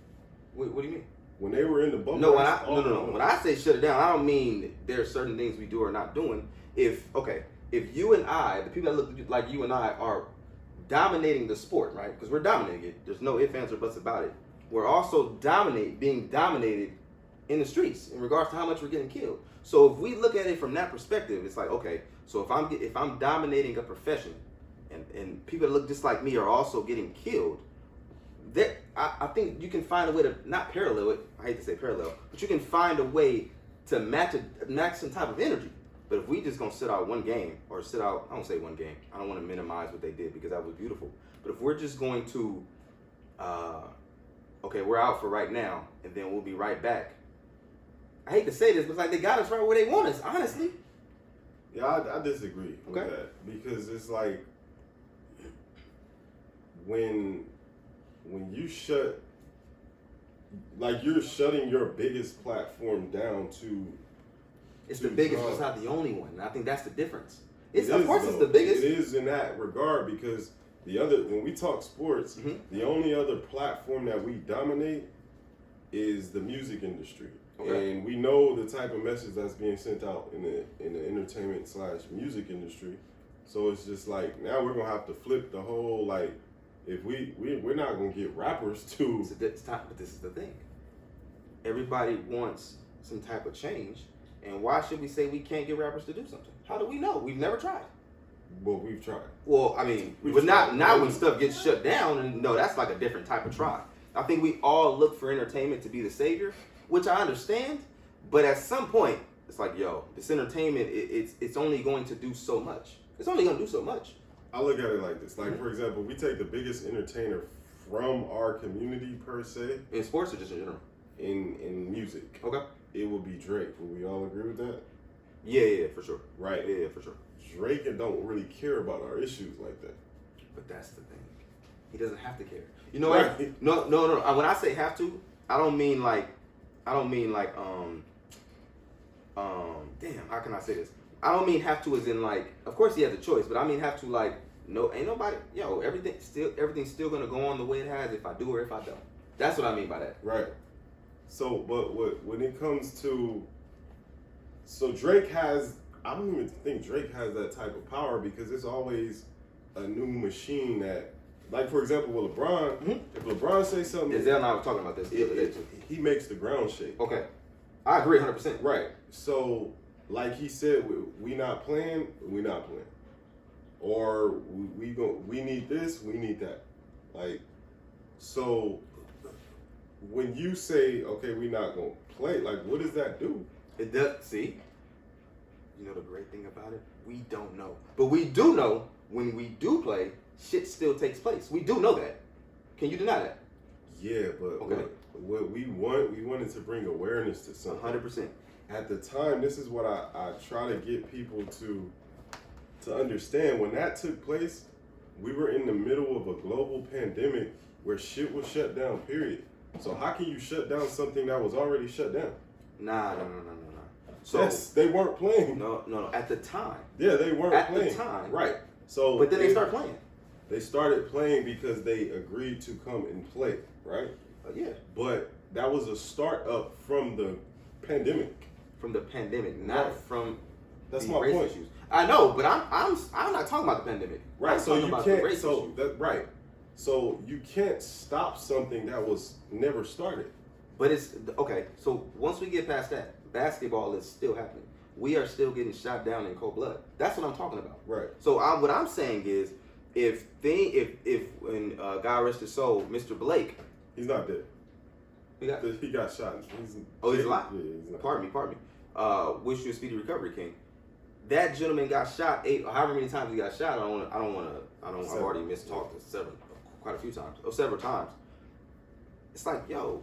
What do you mean? When they were in the bubble. No, When I say shut it down, I don't mean there are certain things we do or not doing. If you and I, the people that look like you and I, are dominating the sport, right? Because we're dominating it. There's no ifs, ands, or buts about it. We're also being dominated in the streets in regards to how much we're getting killed. So if we look at it from that perspective, it's like, okay, so if I'm dominating a profession, and people that look just like me are also getting killed, that I think you can find a way to not parallel it. I hate to say parallel, but you can find a way to match some type of energy. But if we just gonna sit out one game or sit out, I don't say one game. I don't want to minimize what they did because that was beautiful. But if we're just going to, okay, we're out for right now, and then we'll be right back. I hate to say this, but it's like they got us right where they want us, honestly. Yeah, I disagree with Okay. that because it's like when you shut, like you're shutting your biggest platform down to. It's the biggest, but it's not the only one. And I think that's the difference. It's It's the biggest. It is in that regard because when we talk sports, the only other platform that we dominate is the music industry. Okay. And we know the type of message that's being sent out in the entertainment / music industry. So it's just like now we're gonna have to flip the whole like if we're not gonna get rappers to. It's time, but this is the thing. Everybody wants some type of change, and why should we say we can't get rappers to do something? How do we know? We've never tried. Well, we've tried. Well, I mean, but not when stuff gets shut down, and no, that's like a different type of try. I think we all look for entertainment to be the savior, which I understand, but at some point, it's like, yo, this entertainment, it's only going to do so much. It's only going to do so much. I look at it like this. Like, for example, we take the biggest entertainer from our community per se. In sports or just in general? In music. Okay. It would be Drake. Would we all agree with that? Yeah, for sure. Right. Yeah, for sure. Drake don't really care about our issues like that. But that's the thing. He doesn't have to care. You know what? Right. No. When I say have to, I don't mean like, damn, how can I say this? I don't mean have to as in like, of course he has a choice, but I mean have to like, no, ain't nobody, everything's still gonna go on the way it has if I do or if I don't. That's what I mean by that. Right. So, but when it comes to, so Drake has, I don't even think Drake has that type of power because it's always a new machine that, like for example with LeBron, if LeBron says something, Denzel and I were talking about this the other day too. He makes the ground shake. Okay, I agree 100%. Right. So, like he said, we not playing, or we need this, we need that. Like, so when you say, okay, we not gonna play, like, what does that do? It does. See, you know the great thing about it, we don't know, but we do know when we do play, shit still takes place. We do know that. Can you deny that? Yeah, but okay. What we wanted to bring awareness to something. 100%. At the time, this is what I try to get people to understand. When that took place, we were in the middle of a global pandemic where shit was shut down, period. So how can you shut down something that was already shut down? Nah. So yes, they weren't playing. No. At the time. Yeah, they weren't playing. At the time. Right. So but then they start playing. They started playing because they agreed to come and play, right? Yeah. But that was a start up from the pandemic. From the pandemic, not from that's the my race point. Issues. I know, but I'm not talking about the pandemic. Right. I'm So you about can't. The race so issues. that right. So you can't stop something that was never started. But it's okay. So once we get past that, basketball is still happening. We are still getting shot down in cold blood. That's what I'm talking about. Right. So what I'm saying is, if when God rest his soul, Mr. Blake, he's not dead. He got shot. He's alive. Yeah, he's not. Pardon me. Wish you a speedy recovery, King. That gentleman got shot however many times he got shot. I've already mistalked quite a few times, or several times. It's like, yo,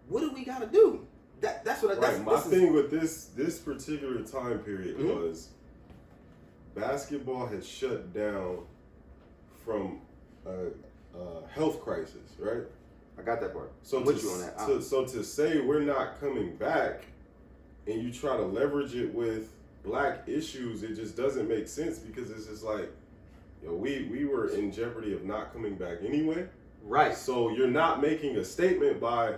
what do we gotta do? That's what. Right. My thing with this particular time period was basketball has shut down from a health crisis, right? I got that part. So I'm with you on that. So to say we're not coming back, and you try to leverage it with black issues, it just doesn't make sense because it's just like, we were in jeopardy of not coming back anyway. Right. So you're not making a statement by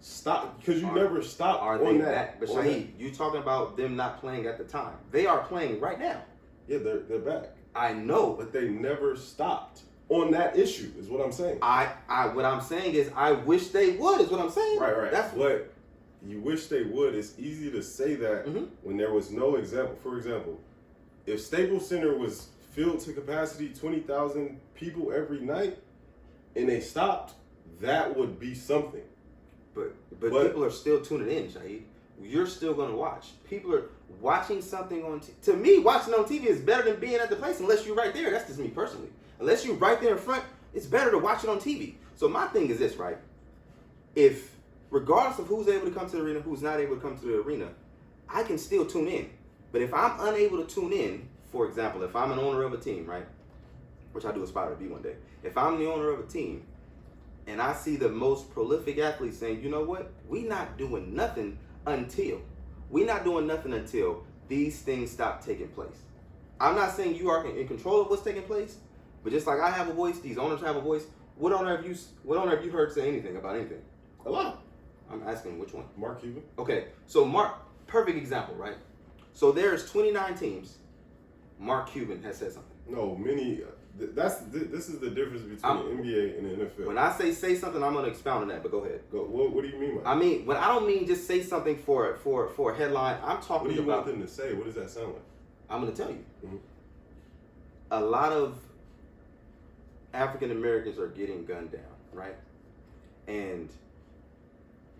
stop because you never stopped Are on they that. back? But Shaheed, you talking about them not playing at the time. They are playing right now. Yeah, they're back. I know. But they never stopped on that issue, is what I'm saying. What I'm saying is I wish they would, is what I'm saying. Right. That's what you wish they would. It's easy to say that when there was no example. For example, if Staples Center was filled to capacity, 20,000 people every night, and they stopped, that would be something. But people are still tuning in, Shaheed. You're still going to watch. People are watching something on TV. To me, watching on TV is better than being at the place unless you're right there. That's just me personally. Unless you're right there in front, it's better to watch it on TV. So my thing is this, right? If, regardless of who's able to come to the arena, who's not able to come to the arena, I can still tune in. But if I'm unable to tune in, for example, if I'm an owner of a team, right? Which I do aspire to be one day. If I'm the owner of a team, and I see the most prolific athletes saying, you know what? We not doing nothing until these things stop taking place. I'm not saying you are in control of what's taking place, but just like I have a voice, these owners have a voice. What owner have you heard say anything about anything? A lot. I'm asking which one? Mark Cuban. Okay, so Mark, perfect example, right? So there's 29 teams. Mark Cuban has said something. No, many. This is the difference between the NBA and the NFL. When I say something, I'm going to expound on that. But go ahead. What do you mean by that? I mean, when I don't mean just say something for a headline. I'm talking about. What do you want them to say? What does that sound like? I'm going to tell you. Mm-hmm. A lot of African Americans are getting gunned down, right? And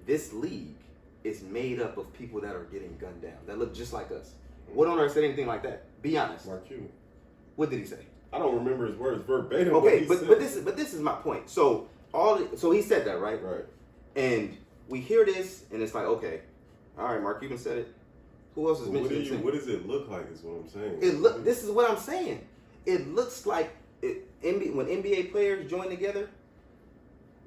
this league is made up of people that are getting gunned down that look just like us. What owner said anything like that? Be honest. Mark Cuban. What did he say? I don't remember his words verbatim. Okay, but this is my point. So he said that, right? Right. And we hear this, and it's like, okay, all right, Mark Cuban said it. Who else is mentioning it? What does it look like? Is what I'm saying. This is what I'm saying. It looks like when NBA players join together.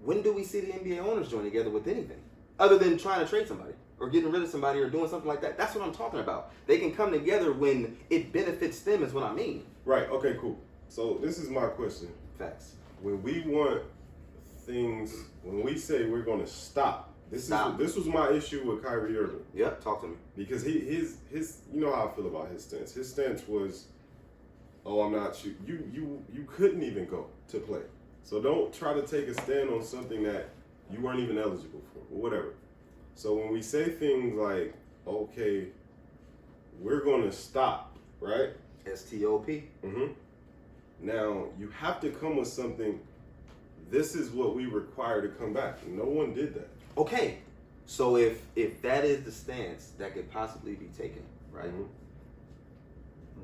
When do we see the NBA owners join together with anything other than trying to trade somebody or getting rid of somebody or doing something like that? That's what I'm talking about. They can come together when it benefits them, is what I mean. Right. Okay. Cool. So this is my question. Facts. When we want things, when we say we're going to stop, this was my issue with Kyrie Irving. Yep. Talk to me. Because his you know how I feel about his stance. His stance was, oh, I'm not shooting. You couldn't even go to play. So don't try to take a stand on something that you weren't even eligible for, or whatever. So when we say things like, okay, we're going to stop, right? STOP. Mm-hmm. Now, you have to come with something, this is what we require to come back. No one did that. Okay. So if that is the stance that could possibly be taken, right? Mm-hmm.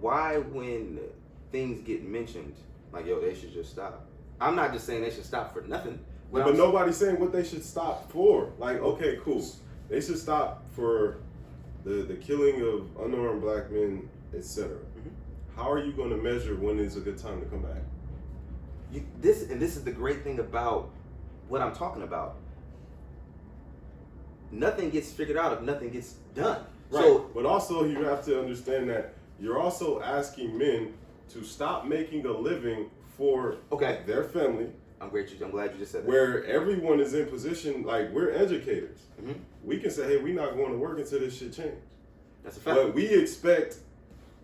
Why when things get mentioned, like, yo, they should just stop. I'm not just saying they should stop for nothing. But nobody's saying what they should stop for. Like, okay, cool. They should stop for the killing of unarmed black men, etc. Mm-hmm. How are you going to measure when is a good time to come back? This is the great thing about what I'm talking about. Nothing gets figured out if nothing gets done. Right. So, but also you have to understand that you're also asking men to stop making a living for their family. I'm glad you just said that. Where everyone is in position, like we're educators. Mm-hmm. We can say, hey, we're not going to work until this shit changes. That's a fact. But we expect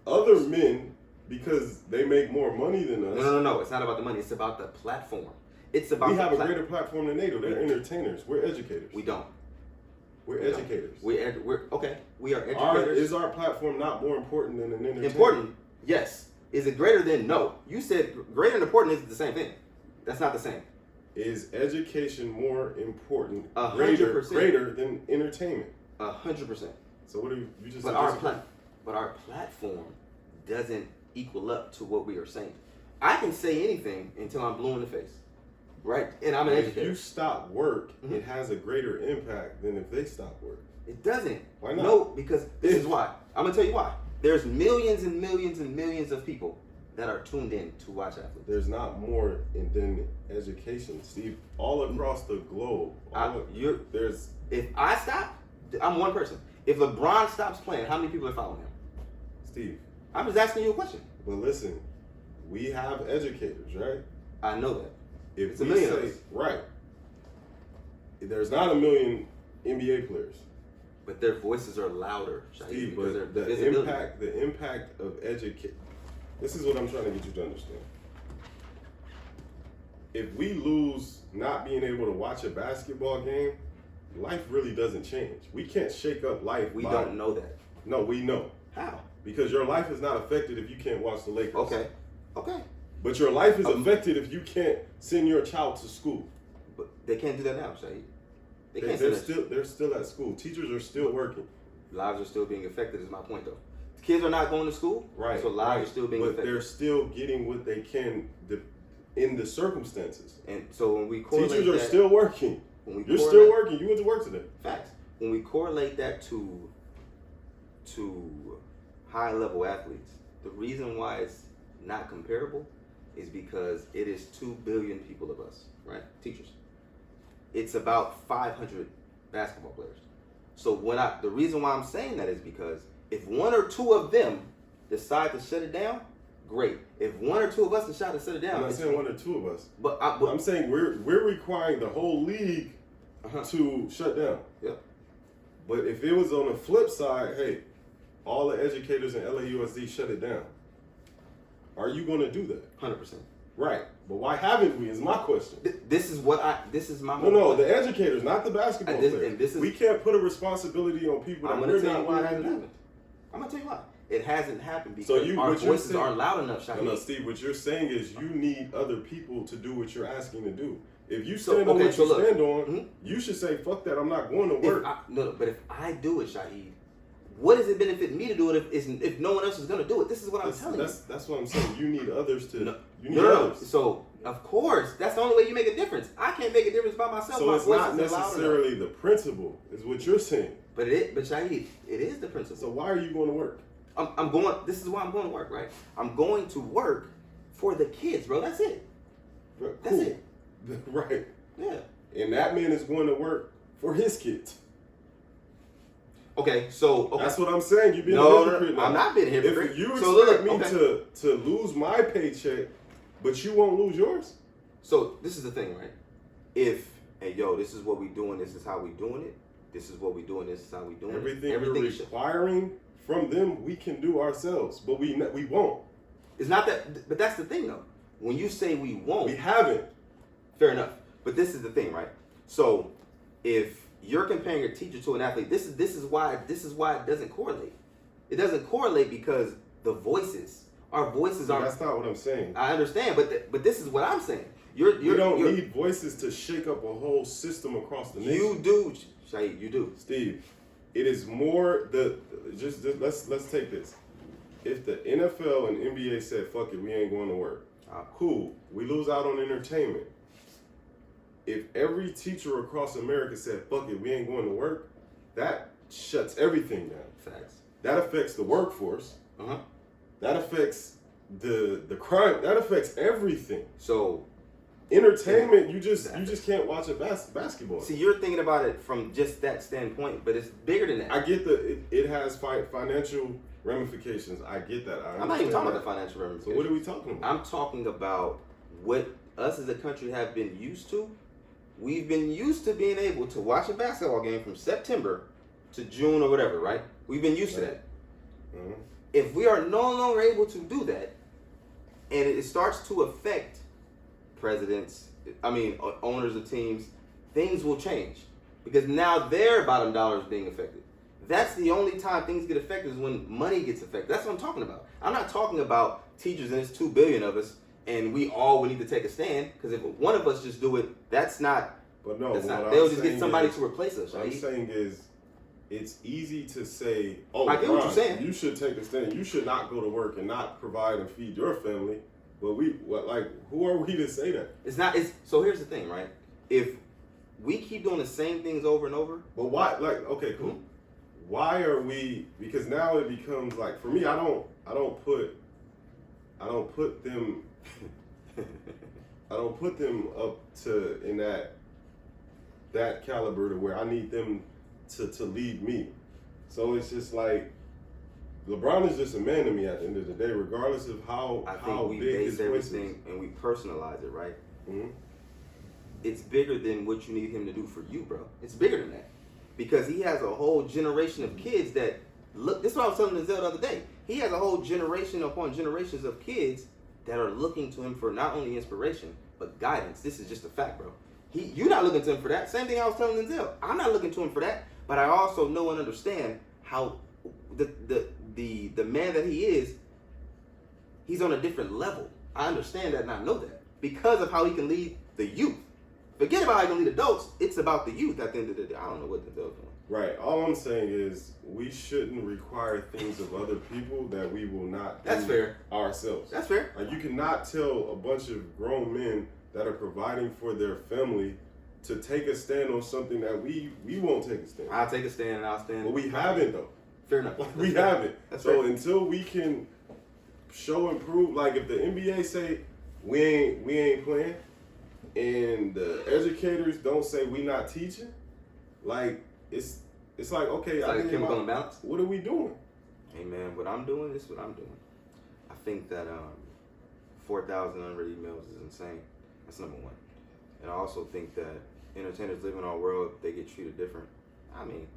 other men, because they make more money than us. No. It's not about the money. It's about the platform. It's about we have a greater platform than they do. They're entertainers. We're educators. We don't. We're educators. We're okay. We are educators. Is our platform not more important than an entertainer? Important. Yes. Is it greater than? No. You said greater and important is the same thing. That's not the same. Is education more important? 100%. Greater than entertainment? 100%. So what do you just? But our platform doesn't equal up to what we are saying. I can say anything until I'm blue in the face, right? And I'm an educator. If you stop work, it has a greater impact than if they stop work. It doesn't. Why not? No, because this is why. I'm gonna tell you why. There's millions and millions and millions of people that are tuned in to watch athletes. There's not more than education, Steve. All across the globe. If I stop, I'm one person. If LeBron stops playing, how many people are following him? Steve. I'm just asking you a question. But listen, we have educators, right? I know that. If It's a we million of say us. right, there's not a million NBA players. But their voices are louder, Shaheed, Steve, because but the the visibility. impact of educate. This is what I'm trying to get you to understand. If we lose not being able to watch a basketball game, life really doesn't change. We can't shake up life. We don't know that. No, we know. How? Because your life is not affected if you can't watch the Lakers. Okay. But your life is affected if you can't send your child to school. But they can't do that now, Shaheed. They can't They're still at school. Teachers are still working. Lives are still being affected, is my point, though. Kids are not going to school, Right. so lives are still being but affected. they're still getting what they can in the circumstances. And so when we correlate Teachers are that, still working. when we You're correlate- still working. You went to work today. Facts. When we correlate that to high level athletes, the reason why it's not comparable is because it is 2 billion people of us, right? Teachers. It's about 500 basketball players. So the reason why I'm saying that is because if one or two of them decide to shut it down, great. If one or two of us decide to shut it down, I'm not saying one or two of us. But I'm saying we're requiring the whole league to shut down. Yeah. But if it was on the flip side, hey, all the educators in LAUSD shut it down. Are you going to do that? 100%. Right. But why haven't we is my question. This is my No, the educators, not the basketball players. And we can't put a responsibility on people that I'm we're going to tell not you why it willing to hasn't do. happened. I'm going to tell you why. It hasn't happened because So our what you're voices saying- aren't loud enough, Shaheed. No, Steve, what you're saying is you need other people to do what you're asking to do. If you stand on what you stand on, you should say, fuck that, I'm not going to work. But if I do it, Shaheed, what does it benefit me to do it if no one else is going to do it? This is what I'm telling you. That's what I'm saying. You need others to. You need No. others. So, of course, that's the only way you make a difference. I can't make a difference by myself. So My it's voice not isn't loud enough. necessarily the principle, is what you're saying. But Shaheed, it is the principle. So why are you going to work? I'm going. This is why I'm going to work, right? I'm going to work for the kids, bro. That's it. Cool. That's it. Right. Yeah. And that man is going to work for his kids. Okay, so That's what I'm saying. You're being a hypocrite now. I'm not being a hypocrite. If you So expect look, me to lose my paycheck, but you won't lose yours? So this is the thing, right? This is what we doing. This is how we doing it. This is what we doing. This is how we doing Everything it. you're requiring from them, we can do ourselves, but we won't. It's not that, but that's the thing, though. When you say we won't, We haven't. fair enough. But this is the thing, right? So if you're comparing a teacher to an athlete, this is why it doesn't correlate. It doesn't correlate because our voices are. That's not what I'm saying. I understand, but this is what I'm saying. You don't need voices to shake up a whole system across the nation. You do, Shaheed. You do. Steve, it is more let's take this. If the NFL and NBA said, fuck it, we ain't going to work. Cool. We lose out on entertainment. If every teacher across America said, fuck it, we ain't going to work, that shuts everything down. Facts. That affects the workforce. Uh-huh. That affects the crime. That affects everything. So entertainment, you just can't watch a basketball. See, you're thinking about it from just that standpoint, but it's bigger than that. I get it has financial ramifications. I get that. I'm not even talking about the financial ramifications. So what are we talking about? I'm talking about what us as a country have been used to. We've been used to being able to watch a basketball game from September to June or whatever, right? We've been used to that. Mm-hmm. If we are no longer able to do that, and it starts to affect owners of teams, things will change. Because now their bottom dollar is being affected. That's the only time things get affected is when money gets affected. That's what I'm talking about. I'm not talking about teachers and it's 2 billion of us and we all would need to take a stand. Because if one of us just do it, that's not. But no, they'll just get somebody to replace us. What I'm saying is, it's easy to say, I get what you're saying. You should take a stand. You should not go to work and not provide and feed your family. But who are we to say that? So here's the thing, right? If we keep doing the same things over and over. But why? Okay, cool. Mm-hmm. Why are we? Because now it becomes like, for me, I don't put them up to in that caliber to where I need them to lead me. So it's just like LeBron is just a man to me at the end of the day, regardless of I how think we big base his voice is. everything and we personalize it, right? Mm-hmm. It's bigger than what you need him to do for you, bro. It's bigger than that. Because he has a whole generation of kids that look. This is what I was telling Denzel the other day. He has a whole generation upon generations of kids that are looking to him for not only inspiration but guidance. This is just a fact, bro. You're not looking to him for that. Same thing I was telling Denzel. I'm not looking to him for that. But I also know and understand how the man that he is. He's on a different level. I understand that and I know that because of how he can lead the youth. Forget about how he can lead adults. It's about the youth at the end of the day. I don't know what Denzel's doing. Right. All I'm saying is we shouldn't require things of other people that we will not That's do fair. ourselves. That's fair. Like, you cannot tell a bunch of grown men that are providing for their family to take a stand on something that we won't take a stand on. I'll take a stand and I'll stand. But we haven't, though. Fair enough. Like, we haven't. That's So fair. until we can show and prove, like if the NBA say we ain't playing, and the educators don't say we not teaching, like it's like, okay, It's like a chemical imbalance. What are we doing? Hey man, what I'm doing, this is what I'm doing. I think that 4,000 unread emails is insane. That's number one. And I also think that entertainers live in our world, they get treated different. I mean,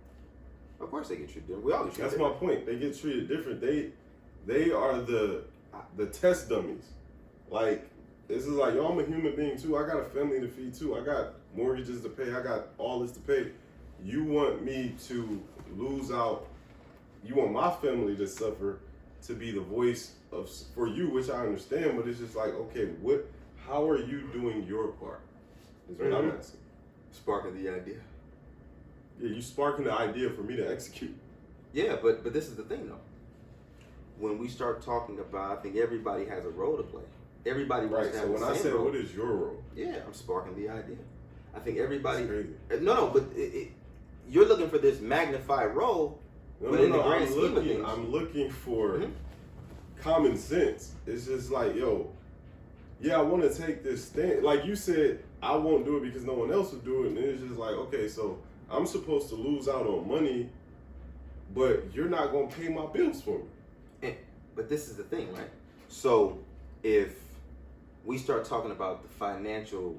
of course they get treated different. We all get treated That's different. my point. They get treated different. They are the test dummies. Like, this is like, yo, I'm a human being too. I got a family to feed too. I got mortgages to pay. I got all this to pay. You want me to lose out? You want my family to suffer to be the voice for you, which I understand. But it's just like, okay, how are you doing your part? Is what I'm asking. Sparking the idea. Yeah, you sparking the idea for me to execute. Yeah, but this is the thing though. When we start talking about, I think everybody has a role to play. Everybody wants Right. to So have when the I same said, role. what is your role? Yeah, I'm sparking the idea. I think everybody. That's crazy. No, but you're looking for this magnified role. But in the grand scheme of things, I'm looking for Mhm. common sense. It's just like, yo, yeah, I want to take this stand. Like you said, I won't do it because no one else will do it. And it's just like, okay, so I'm supposed to lose out on money, but you're not going to pay my bills for me. But this is the thing, right? So if we start talking about the financial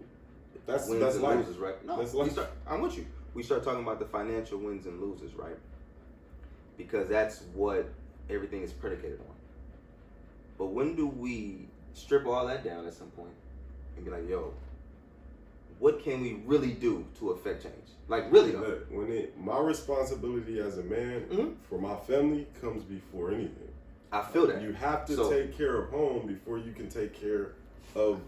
That's wins and life. loses, right? No, That's life. I'm with you. We start talking about the financial wins and loses, right? Because that's what everything is predicated on. But when do we strip all that down at some point and be like, yo, what can we really do to affect change? Like, really, though. Look, my responsibility as a man Mhm. for my family comes before anything. I feel that. You have to take care of home before you can take care of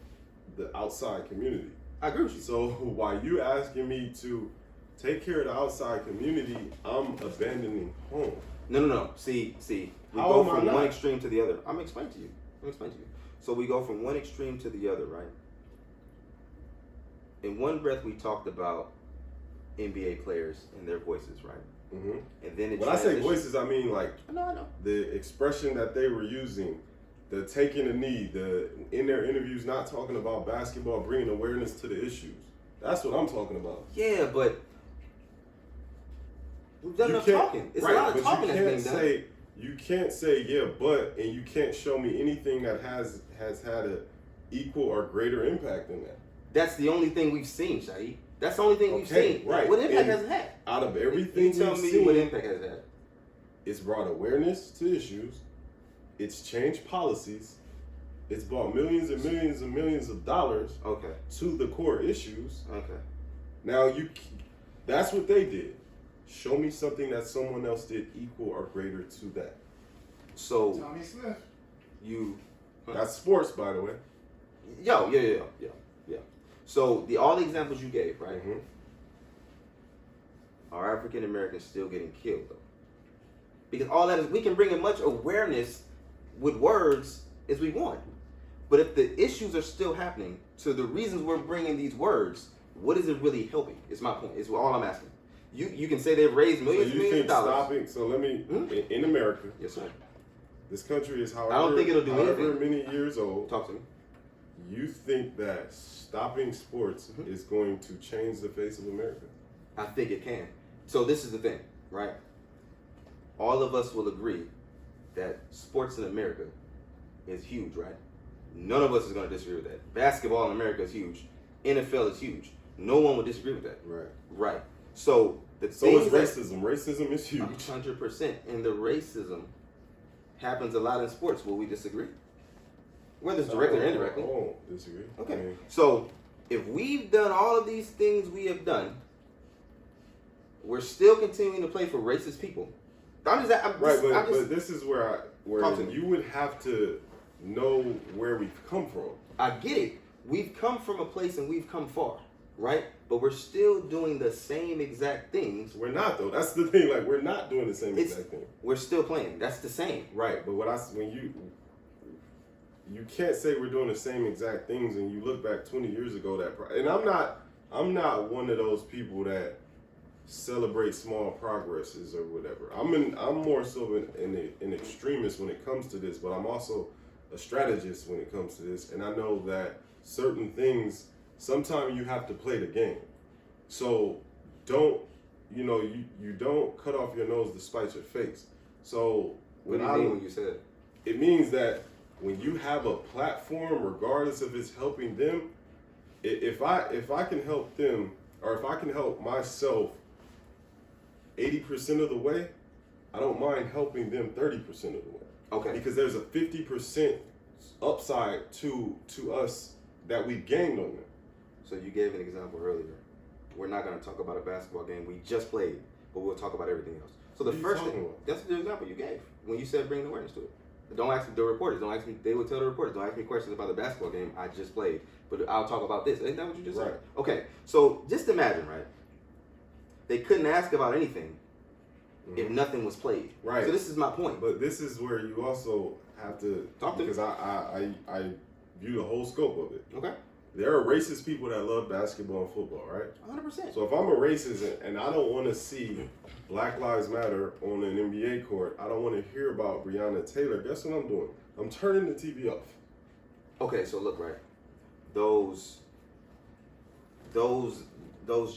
the outside community. I agree with you. So while you asking me to take care of the outside community, I'm abandoning home. No. See, we How go am I from not? one extreme to the other. I'm explaining to you. So we go from one extreme to the other, right? In one breath, we talked about NBA players and their voices, right? Mm-hmm. And then When I say voices, I mean like I know. the expression that they were using, the taking a knee, the in their interviews not talking about basketball, bringing awareness to the issues. That's what I'm talking about. Yeah, but we've done enough talking. It's right, a lot of but talking that's being done. You can't say yeah, but, and you can't show me anything that has had a equal or greater impact than that. That's the only thing we've seen, Shaheed. That's the only thing we've Okay, seen. right. What impact And has it had? Out of everything You tell we've me seen, what impact has it had. it's brought awareness to issues. It's changed policies. It's brought millions and millions and millions of dollars Okay. to the core issues. Okay. Now that's what they did. Show me something that someone else did equal or greater to that. So Tommy Smith. you. That's sports, by the way. Yo, yeah. So all the examples you gave, right? Mhm. Are African Americans still getting killed though? Because all that is, we can bring in much awareness with words as we want, but if the issues are still happening, to the reasons we're bringing these words, what is it really helping? Is my point. Is all I'm asking. You can say they've raised So millions and you millions think of dollars. stopping? So let me Mhm. in America, Yes, sir. this country is however, I don't think it'll do however anything. many years old. Talk to me. You think that stopping sports Mhm. is going to change the face of America? I think it can. So this is the thing, right? All of us will agree that sports in America is huge, right? None of us is going to disagree with that. Basketball in America is huge. NFL is huge. No one would disagree with that. Right. Right. So the So is racism. Racism is huge. 100%. And the racism happens a lot in sports. Will we disagree? Whether it's directly or indirectly. I won't disagree. Okay. I mean, So if we've done all of these things we have done, we're still continuing to play for racist people. But this is where you would have to know where we've come from. I get it. We've come from a place and we've come far, right? But we're still doing the same exact things. We're not though. That's the thing. Like we're not doing the same exact thing. We're still playing. That's the same. Right. But when you can't say we're doing the same exact things, and you look back 20 years ago. And I'm not one of those people that celebrate small progresses or whatever. I'm more so an extremist when it comes to this, but I'm also a strategist when it comes to this, and I know that certain things sometimes you have to play the game. So you don't cut off your nose to spite your face. So what do you mean when you said it means that when you have a platform, regardless if it's helping them, if I can help them, or if I can help myself 80% of the way, I don't mind helping them 30% of the way. Okay. Because there's a 50% upside to us that we've gained on them. So you gave an example earlier. We're not going to talk about a basketball game we just played, but we'll talk about everything else. So the first thing, that's the example you gave when you said bring awareness to it. Don't ask the reporters. Don't ask me. They would tell the reporters. Don't ask me questions about the basketball game I just played. But I'll talk about this. Isn't that what you just said? Okay. So just imagine, right? They couldn't ask about anything if nothing was played. Right. So this is my point. But this is where you also have to talk because I view the whole scope of it. Okay. There are racist people that love basketball and football, right? 100%. So if I'm a racist and I don't want to see Black Lives Matter on an NBA court, I don't want to hear about Breonna Taylor, guess what I'm doing? I'm turning the TV off. Okay, so look, right. Those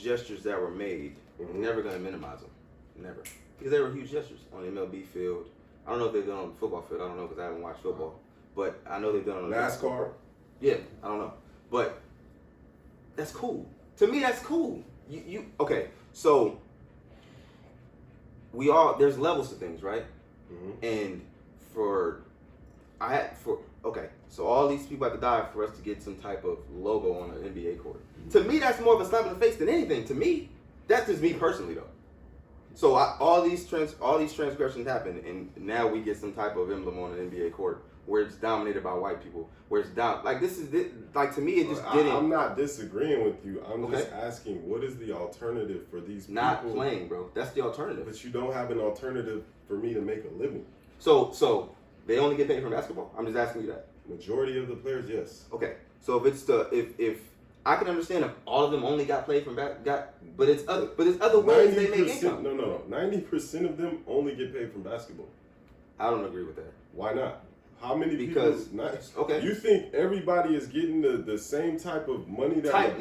gestures that were made, I'm never going to minimize them. Never. Because they were huge gestures on the MLB field. I don't know if they've done on the football field. I don't know because I haven't watched football. But I know they've done on the NASCAR? Yeah, I don't know. But that's cool. To me, that's cool. Okay, so there's levels to things, right? Mm-hmm. And so all these people have to die for us to get some type of logo on an NBA court. Mm-hmm. To me, that's more of a slap in the face than anything. To me, that's just me personally, though. So all these transgressions happen, and now we get some type of emblem on an NBA court where it's dominated by white people, where it's down like this is like to me it just didn't. I'm not disagreeing with you. I'm just asking, what is the alternative for these people? Not playing, bro. That's the alternative. But you don't have an alternative for me to make a living. So they only get paid from basketball? I'm just asking you that. Majority of the players, yes. Okay. So if I can understand if all of them only got paid from but it's other ways they make income. No. 90% of them only get paid from basketball. I don't agree with that. Why not? How many because, people? Okay. You think everybody is getting the same type of money that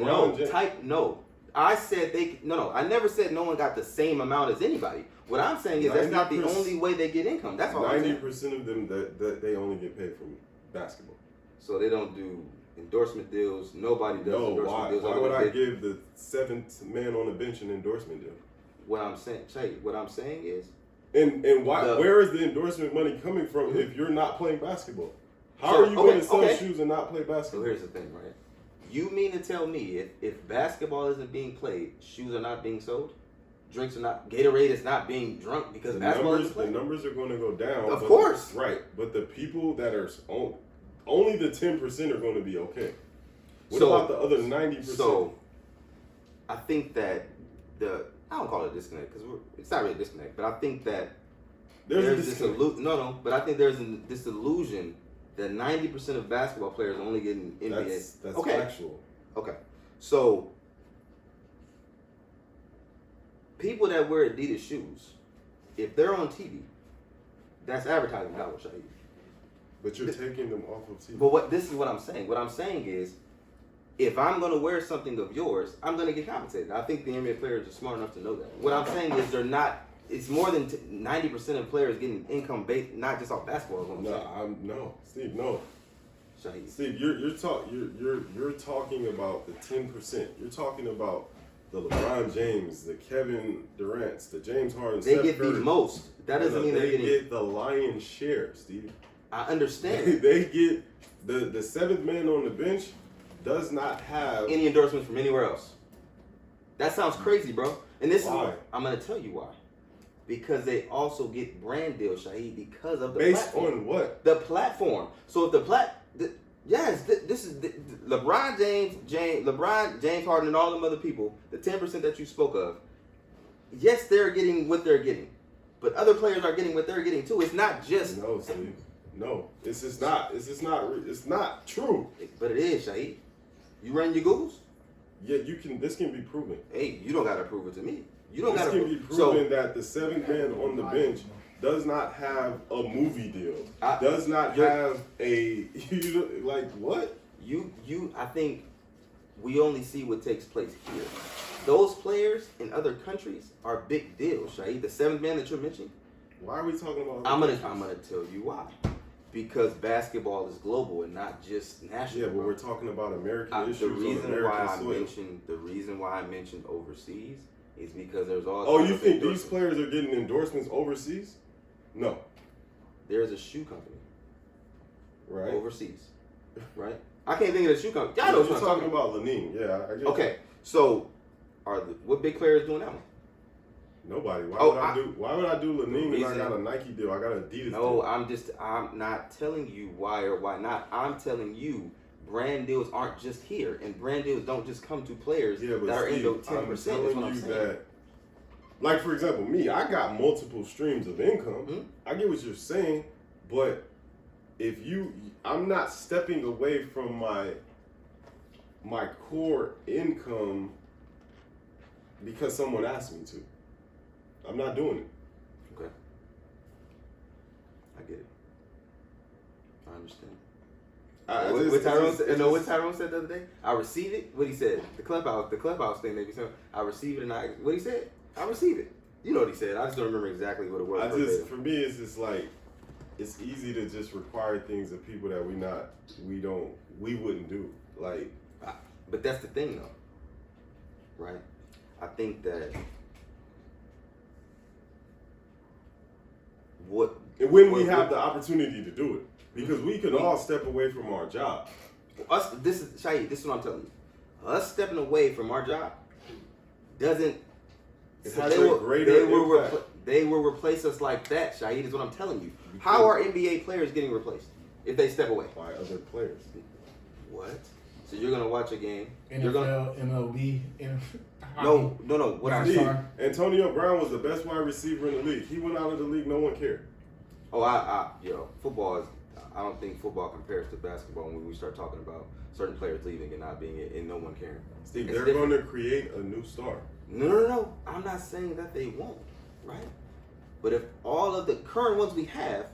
No. I said I never said no one got the same amount as anybody. What I'm saying is that's not the only way they get income. That's all. 90% of them that they only get paid from basketball. So they don't do endorsement deals. Nobody does endorsement deals. Why would I give the seventh man on the bench an endorsement deal? What I'm saying is. And where is the endorsement money coming from if you're not playing basketball? How are you going to sell shoes and not play basketball? So here's the thing, right? You mean to tell me if basketball isn't being played, shoes are not being sold? Drinks are not, Gatorade is not being drunk because basketball isn't played? The numbers are going to go down. Of course. Right. But the people that are only the 10% are going to be okay. What about the other 90%? So I think that I don't call it a disconnect because it's not really a disconnect, but I think that there's this illusion. But I think there's this illusion that 90% of basketball players only get in NBA. That's factual. Okay, so people that wear Adidas shoes, if they're on TV, that's advertising dollars, Shaheed. But you're taking them off of TV. But this is what I'm saying. What I'm saying is, if I'm going to wear something of yours, I'm going to get compensated. I think the NBA players are smart enough to know that. What I'm saying is they're not it's more than 90% of players getting income based, not just off basketball. Is what I'm saying. No, Steve, no. Shaheed. Steve, you're talking about the 10%. You're talking about the LeBron James, the Kevin Durant's, the James Harden. They Steph get Curry. the most. That doesn't mean they they're getting. get the lion's share, Steve. I understand. They get the seventh man on the bench does not have Any endorsements from anywhere else. That sounds crazy, bro. And this Why? is I'm gonna tell you why. Because they also get brand deals, Shaheed, because of the based platform. on what? The platform. So if this is LeBron James Harden, and all them other people, the 10% that you spoke of. Yes, they're getting what they're getting, but other players are getting what they're getting too. It's not just No, Steve. No, it's just not. It's not true. But it is, Shaheed. You run your Googles? Yeah, you can. This can be proven. Hey, you don't gotta prove it to me. You don't This gotta can be proven that the seventh man on the bench does not have a movie deal. Does not have a like what? I think we only see what takes place here. Those players in other countries are big deals, Shaheed. The seventh man that you're mentioning. Why are we talking about? I'm gonna tell you why. Because basketball is global and not just national. Yeah, but we're talking about American issues the reason on American soil. the reason why I mentioned overseas is because there's all. Oh, you think these players are getting endorsements overseas? No. There's a shoe company. Right. Overseas. Right. I can't think of the shoe company. Y'all know what You're I'm talking about Lenine. Yeah, I get Okay, so what big players doing that one? Nobody. Why Oh, would I do Lenine when I reason- got a Nike deal? I got an Adidas No, deal. I'm not telling you why or why not. I'm telling you brand deals aren't just here, and brand deals don't just come to players Yeah, but that are Steve, in the 10%. I'm Is telling what I'm you saying. that, like for example, me, I got multiple streams of income. Mhm. I get what you're saying, but if I'm not stepping away from my core income because someone asked me to. I'm not doing it. Okay. I get it. I understand. What Tyrone said the other day? I receive it. What he said? The clubhouse thing. Maybe so. I receive it, and what he said? I receive it. You know what he said? I just don't remember exactly what it was. For me, it's just like it's easy to just require things of people that we wouldn't do. Like, but that's the thing, though, right? I think that when we have the opportunity to do it, because we can all step away from our job. This is Shaheed. This is what I'm telling you. Us stepping away from our job doesn't. They will replace us like that, Shaheed, is what I'm telling you. How are NBA players getting replaced if they step away? By other players. What? So you're going to watch a game. NFL, MLB. No. What I'm Steve, saying. Antonio Brown was the best wide receiver in the league. He went out of the league, no one cared. Football is. I don't think football compares to basketball when we start talking about certain players leaving and not being it and no one caring. Steve, they're going to create a new star. No. I'm not saying that they won't, right? But if all of the current ones we have